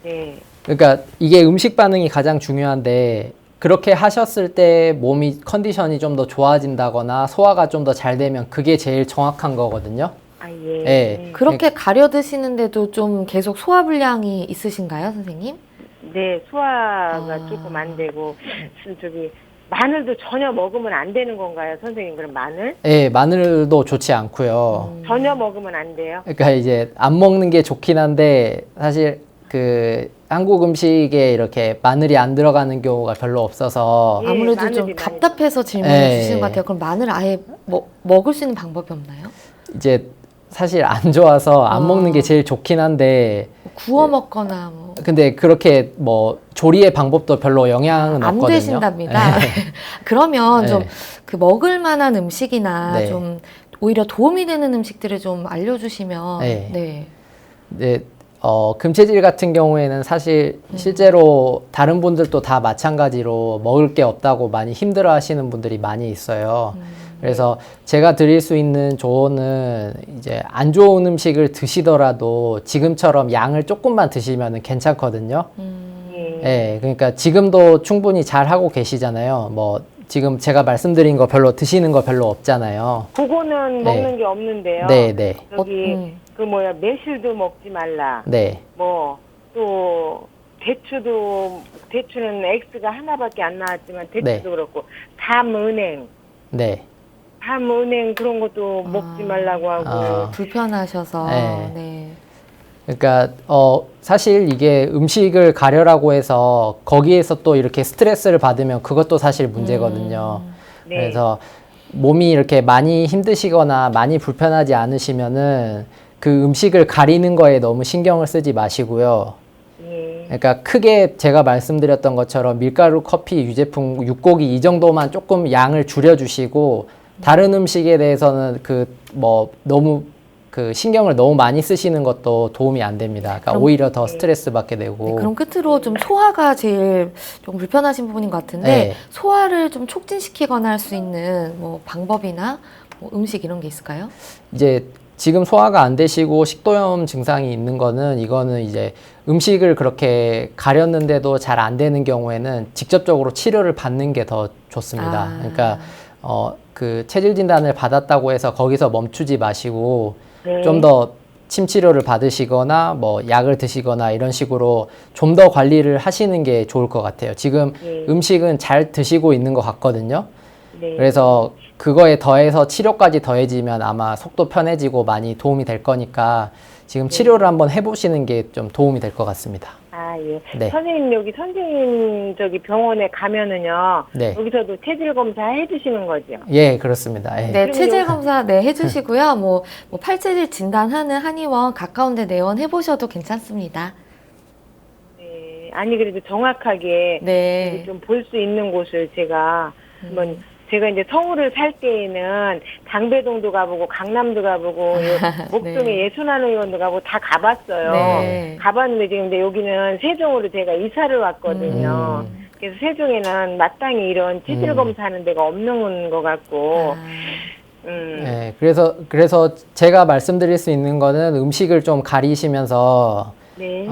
[SPEAKER 5] 네.
[SPEAKER 3] 그러니까 이게 음식 반응이 가장 중요한데 그렇게 하셨을 때 몸이 컨디션이 좀 더 좋아진다거나 소화가 좀 더 잘 되면 그게 제일 정확한 거거든요.
[SPEAKER 5] 아 예.
[SPEAKER 3] 네.
[SPEAKER 1] 그렇게 가려 드시는데도 좀 계속 소화불량이 있으신가요, 선생님?
[SPEAKER 5] 네, 소화가 조금 안 되고 저기 마늘도 전혀 먹으면 안 되는 건가요, 선생님? 그럼 마늘?
[SPEAKER 3] 네, 마늘도 좋지 않고요.
[SPEAKER 5] 전혀 먹으면 안 돼요?
[SPEAKER 3] 그러니까 이제 안 먹는 게 좋긴 한데 사실 그 한국 음식에 이렇게 마늘이 안 들어가는 경우가 별로 없어서
[SPEAKER 5] 예,
[SPEAKER 1] 아무래도
[SPEAKER 5] 마늘이
[SPEAKER 1] 좀
[SPEAKER 5] 많이
[SPEAKER 1] 답답해서 질문을
[SPEAKER 3] 네.
[SPEAKER 1] 주시는 것 같아요. 그럼 마늘 아예 먹을 수 있는 방법이 없나요?
[SPEAKER 3] 이제 사실 안 좋아서 안 먹는 게 제일 좋긴 한데
[SPEAKER 1] 구워 먹거나 뭐.
[SPEAKER 3] 근데 그렇게 뭐 조리의 방법도 별로 영향은
[SPEAKER 1] 안
[SPEAKER 3] 없거든요.
[SPEAKER 1] 되신답니다.
[SPEAKER 3] 네.
[SPEAKER 1] 그러면
[SPEAKER 3] 네.
[SPEAKER 1] 좀 그 먹을 만한 음식이나
[SPEAKER 3] 네.
[SPEAKER 1] 좀 오히려 도움이 되는 음식들을 좀 알려주시면
[SPEAKER 3] 네.
[SPEAKER 1] 네.
[SPEAKER 3] 네, 금체질 같은 경우에는 사실 실제로 다른 분들도 다 마찬가지로 먹을 게 없다고 많이 힘들어 하시는 분들이 많이 있어요. 그래서 제가 드릴 수 있는 조언은 이제 안 좋은 음식을 드시더라도 지금처럼 양을 조금만 드시면 괜찮거든요.
[SPEAKER 5] 예.
[SPEAKER 3] 네, 그러니까 지금도 충분히 잘 하고 계시잖아요. 뭐 지금 제가 말씀드린 거 별로 드시는 거 별로 없잖아요.
[SPEAKER 5] 그거는
[SPEAKER 3] 네.
[SPEAKER 5] 먹는 게 없는데요.
[SPEAKER 3] 네, 네,
[SPEAKER 5] 저기 그 뭐야 매실도 먹지 말라.
[SPEAKER 3] 네,
[SPEAKER 5] 뭐 또 대추는 X가 하나밖에 안 나왔지만 대추도
[SPEAKER 3] 네.
[SPEAKER 5] 그렇고 밤은행
[SPEAKER 3] 네.
[SPEAKER 5] 그런 것도 먹지 말라고 하고
[SPEAKER 3] 아.
[SPEAKER 1] 불편하셔서
[SPEAKER 3] 네.
[SPEAKER 1] 네.
[SPEAKER 3] 그러니까 사실 이게 음식을 가려라고 해서 거기에서 또 이렇게 스트레스를 받으면 그것도 사실 문제거든요.
[SPEAKER 5] 네.
[SPEAKER 3] 그래서 몸이 이렇게 많이 힘드시거나 많이 불편하지 않으시면은 그 음식을 가리는 거에 너무 신경을 쓰지 마시고요.
[SPEAKER 5] 예.
[SPEAKER 3] 그러니까 크게 제가 말씀드렸던 것처럼 밀가루, 커피, 유제품, 육고기 이 정도만 조금 양을 줄여주시고 다른 음식에 대해서는 너무 그 신경을 너무 많이 쓰시는 것도 도움이 안 됩니다. 그러니까
[SPEAKER 1] 그럼-
[SPEAKER 3] 오히려 더 스트레스 받게 되고.
[SPEAKER 1] 네, 그럼 끝으로 좀 소화가 제일 좀 불편하신 부분인 것 같은데
[SPEAKER 3] 네.
[SPEAKER 1] 소화를 좀 촉진시키거나 할 수 있는 뭐 방법이나 뭐 음식 이런 게 있을까요?
[SPEAKER 3] 이제 지금 소화가 안 되시고 식도염 증상이 있는 거는 이거는 이제 음식을 그렇게 가렸는데도 잘 안 되는 경우에는 직접적으로 치료를 받는 게 더 좋습니다.
[SPEAKER 1] 아.
[SPEAKER 3] 그러니까 그 체질 진단을 받았다고 해서 거기서 멈추지 마시고
[SPEAKER 5] 네.
[SPEAKER 3] 좀 더 침 치료를 받으시거나 뭐 약을 드시거나 이런 식으로 좀 더 관리를 하시는 게 좋을 것 같아요. 지금
[SPEAKER 5] 네.
[SPEAKER 3] 음식은 잘 드시고 있는 것 같거든요.
[SPEAKER 5] 네.
[SPEAKER 3] 그래서 그거에 더해서 치료까지 더해지면 아마 속도 편해지고 많이 도움이 될 거니까 지금 치료를 한번 해보시는 게 좀 도움이 될 것 같습니다.
[SPEAKER 5] 아, 예.
[SPEAKER 3] 네.
[SPEAKER 5] 선생님, 여기 선생님 저기 병원에 가면은요.
[SPEAKER 3] 네.
[SPEAKER 5] 여기서도 체질 검사 해주시는 거죠?
[SPEAKER 3] 예, 그렇습니다. 예.
[SPEAKER 1] 네,
[SPEAKER 5] 그럼요.
[SPEAKER 1] 체질 검사 네 해주시고요. 뭐 팔체질 진단하는 한의원 가까운데 내원 해보셔도 괜찮습니다.
[SPEAKER 5] 네. 아니, 그래도 정확하게
[SPEAKER 1] 네.
[SPEAKER 5] 좀 볼 수 있는 곳을 제가 한번 제가 이제 서울을 살 때에는 당배동도 가보고 강남도 가보고 목동에
[SPEAKER 1] 네.
[SPEAKER 5] 예순환 의원도 가보고 다 가봤어요.
[SPEAKER 1] 네.
[SPEAKER 5] 가봤는데 지금 근데 여기는 세종으로 제가 이사를 왔거든요. 그래서 세종에는 마땅히 이런 체질 검사하는 데가 없는 것 같고.
[SPEAKER 3] 예, 그래서 제가 말씀드릴 수 있는 거는 음식을 좀 가리시면서
[SPEAKER 5] 네.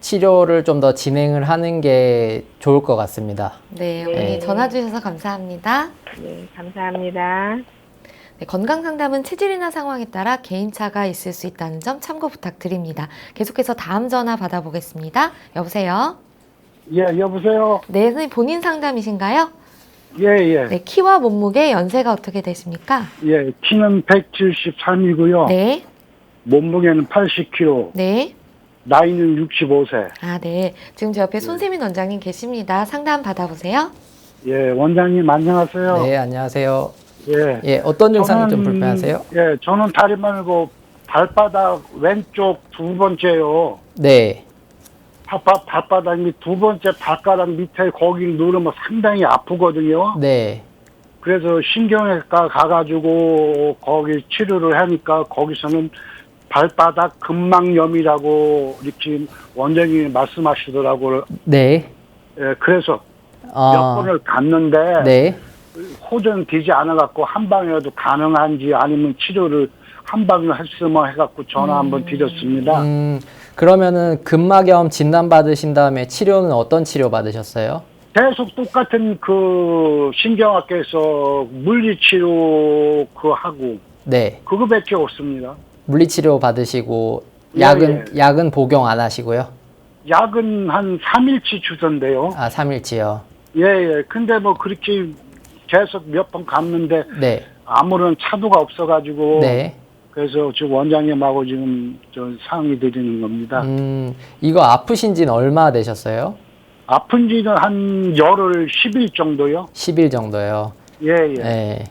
[SPEAKER 3] 치료를 좀 더 진행을 하는 게 좋을 것 같습니다.
[SPEAKER 1] 네,
[SPEAKER 5] 네.
[SPEAKER 1] 오늘 전화 주셔서 감사합니다.
[SPEAKER 5] 네, 감사합니다.
[SPEAKER 1] 네, 건강 상담은 체질이나 상황에 따라 개인차가 있을 수 있다는 점 참고 부탁드립니다. 계속해서 다음 전화 받아보겠습니다. 여보세요?
[SPEAKER 6] 예, 여보세요?
[SPEAKER 1] 네, 선생님 본인 상담이신가요?
[SPEAKER 6] 예, 예.
[SPEAKER 1] 네, 키와 몸무게, 연세가 어떻게 되십니까?
[SPEAKER 6] 예, 키는 173이고요.
[SPEAKER 1] 네,
[SPEAKER 6] 몸무게는 80kg.
[SPEAKER 1] 네.
[SPEAKER 6] 나이는 65세.
[SPEAKER 1] 아, 네. 지금 제 옆에 손세민 원장님 계십니다. 상담 받아보세요.
[SPEAKER 6] 예, 원장님 안녕하세요.
[SPEAKER 3] 네, 안녕하세요.
[SPEAKER 6] 예.
[SPEAKER 3] 예, 어떤 증상이 좀
[SPEAKER 6] 저는,
[SPEAKER 3] 불편하세요?
[SPEAKER 6] 예, 저는 다리 말고 발바닥 왼쪽 두 번째요.
[SPEAKER 3] 네.
[SPEAKER 6] 발바닥 밑 두 번째 발가락 밑에 거기 누르면 상당히 아프거든요.
[SPEAKER 3] 네.
[SPEAKER 6] 그래서 신경외과 가가지고 거기 치료를 하니까 거기서는 발바닥 근막염이라고 이렇게 원장님이 말씀하시더라고요.
[SPEAKER 3] 네.
[SPEAKER 6] 예, 그래서 몇
[SPEAKER 3] 아,
[SPEAKER 6] 번을 갔는데
[SPEAKER 3] 네.
[SPEAKER 6] 호전 되지 않아갖고 한 방이라도 가능한지 아니면 치료를 한 방을 했으면 해갖고 전화 한번 드렸습니다.
[SPEAKER 3] 그러면은 근막염 진단 받으신 다음에 치료는 어떤 치료 받으셨어요?
[SPEAKER 6] 계속 똑같은 그 신경학과에서 물리치료 그 하고
[SPEAKER 3] 네.
[SPEAKER 6] 그거밖에 없습니다.
[SPEAKER 3] 물리치료 받으시고
[SPEAKER 6] 예,
[SPEAKER 3] 약은 복용 안 하시고요.
[SPEAKER 6] 약은 한 3일치 주던데요.
[SPEAKER 3] 아, 3일치요.
[SPEAKER 6] 예, 예. 근데 뭐 그렇게 계속 몇 번 갔는데
[SPEAKER 3] 네.
[SPEAKER 6] 아무런 차도가 없어가지고
[SPEAKER 3] 네.
[SPEAKER 6] 그래서 지금 원장님하고 지금 저 상의 드리는 겁니다.
[SPEAKER 3] 이거 아프신 지는 얼마 되셨어요?
[SPEAKER 6] 아픈 지는 한 열흘 10일 정도요.
[SPEAKER 3] 10일 정도요.
[SPEAKER 6] 예, 예.
[SPEAKER 3] 네.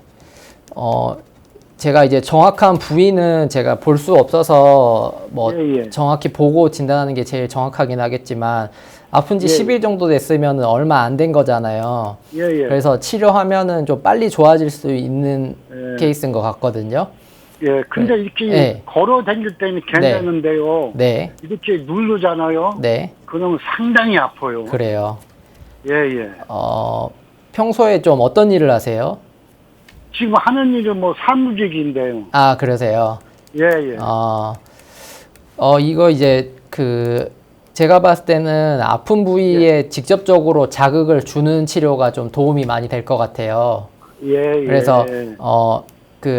[SPEAKER 3] 제가 이제 정확한 부위는 제가 볼 수 없어서 뭐
[SPEAKER 6] 예, 예.
[SPEAKER 3] 정확히 보고 진단하는 게 제일 정확하긴 하겠지만 아픈 지
[SPEAKER 6] 예.
[SPEAKER 3] 10일 정도 됐으면 얼마 안 된 거잖아요.
[SPEAKER 6] 예, 예.
[SPEAKER 3] 그래서 치료하면은 좀 빨리 좋아질 수 있는
[SPEAKER 6] 예.
[SPEAKER 3] 케이스인 것 같거든요.
[SPEAKER 6] 예, 근데 이렇게
[SPEAKER 3] 네.
[SPEAKER 6] 걸어 다닐 때는 괜찮은데요.
[SPEAKER 3] 네.
[SPEAKER 6] 이렇게 누르잖아요.
[SPEAKER 3] 네.
[SPEAKER 6] 그러면 상당히 아파요.
[SPEAKER 3] 그래요.
[SPEAKER 6] 예, 예.
[SPEAKER 3] 평소에 좀 어떤 일을 하세요?
[SPEAKER 6] 지금 하는 일은 뭐 사무직인데요.
[SPEAKER 3] 아, 그러세요.
[SPEAKER 6] 예, 예.
[SPEAKER 3] 이거 이제 제가 봤을 때는 아픈 부위에 직접적으로 자극을 주는 치료가 좀 도움이 많이 될 것 같아요.
[SPEAKER 6] 예, 예.
[SPEAKER 3] 그래서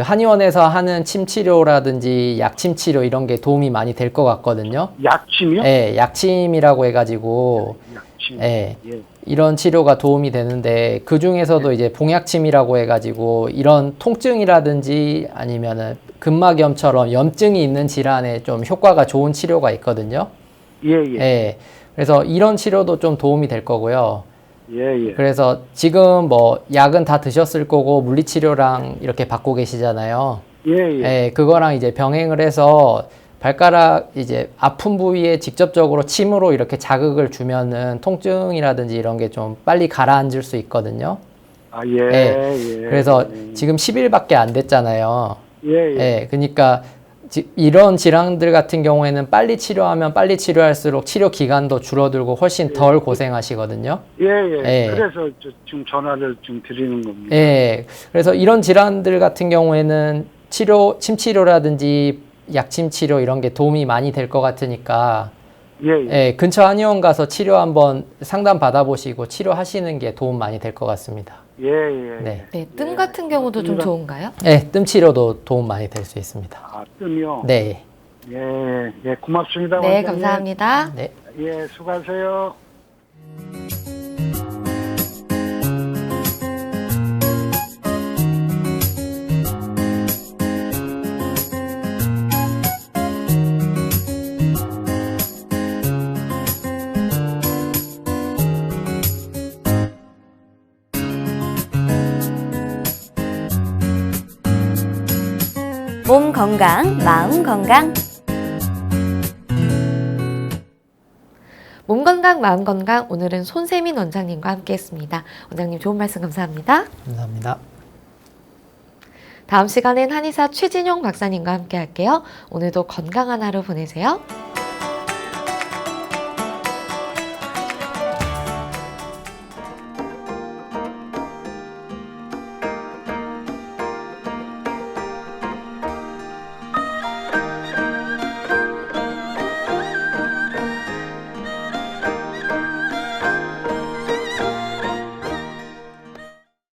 [SPEAKER 3] 한의원에서 하는 침 치료라든지 약침 치료 이런 게 도움이 많이 될 것 같거든요.
[SPEAKER 6] 약침이요?
[SPEAKER 3] 네, 약침이라고 해가지고
[SPEAKER 6] 약침.
[SPEAKER 3] 네,
[SPEAKER 6] 예.
[SPEAKER 3] 이런 치료가 도움이 되는데 그 중에서도 이제 봉약침이라고 해가지고 이런 통증이라든지 아니면은 근막염처럼 염증이 있는 질환에 좀 효과가 좋은 치료가 있거든요.
[SPEAKER 6] 예, 예.
[SPEAKER 3] 예. 그래서 이런 치료도 좀 도움이 될 거고요.
[SPEAKER 6] 예, 예.
[SPEAKER 3] 그래서 지금 뭐 약은 다 드셨을 거고 물리치료랑 이렇게 받고 계시잖아요.
[SPEAKER 6] 예, 예.
[SPEAKER 3] 예, 그거랑 이제 병행을 해서 발가락 이제 아픈 부위에 직접적으로 침으로 이렇게 자극을 주면은 통증이라든지 이런 게 좀 빨리 가라앉을 수 있거든요.
[SPEAKER 6] 아, 예,
[SPEAKER 3] 예.
[SPEAKER 6] 예.
[SPEAKER 3] 그래서 지금 10일밖에 안 됐잖아요.
[SPEAKER 6] 예, 예.
[SPEAKER 3] 예, 그러니까 이런 질환들 같은 경우에는 빨리 치료하면 빨리 치료할수록 치료 기간도 줄어들고 훨씬 덜 고생하시거든요.
[SPEAKER 6] 예, 예.
[SPEAKER 3] 예.
[SPEAKER 6] 그래서 지금 전화를 좀 드리는 겁니다.
[SPEAKER 3] 예. 그래서 이런 질환들 같은 경우에는 침 치료라든지 약침 치료 이런 게 도움이 많이 될 것 같으니까
[SPEAKER 6] 예, 예.
[SPEAKER 3] 예, 근처 한의원 가서 치료 한번 상담 받아보시고 치료하시는 게 도움 많이 될 것 같습니다.
[SPEAKER 6] 예, 예.
[SPEAKER 3] 네.
[SPEAKER 1] 네, 뜸 같은 경우도 좀 좋은가요?
[SPEAKER 3] 예, 뜸 치료도 도움 많이 될 수 있습니다.
[SPEAKER 6] 아, 뜸이요?
[SPEAKER 3] 네.
[SPEAKER 6] 예, 예. 고맙습니다.
[SPEAKER 1] 네,
[SPEAKER 6] 원장님.
[SPEAKER 1] 감사합니다.
[SPEAKER 3] 네.
[SPEAKER 6] 예, 수고하세요.
[SPEAKER 2] 몸 건강, 마음 건강.
[SPEAKER 1] 몸 건강, 마음 건강. 오늘은 손세민 원장님과 함께했습니다. 원장님 좋은 말씀 감사합니다.
[SPEAKER 3] 감사합니다.
[SPEAKER 1] 다음 시간엔 한의사 최진용 박사님과 함께할게요. 오늘도 건강한 하루 보내세요.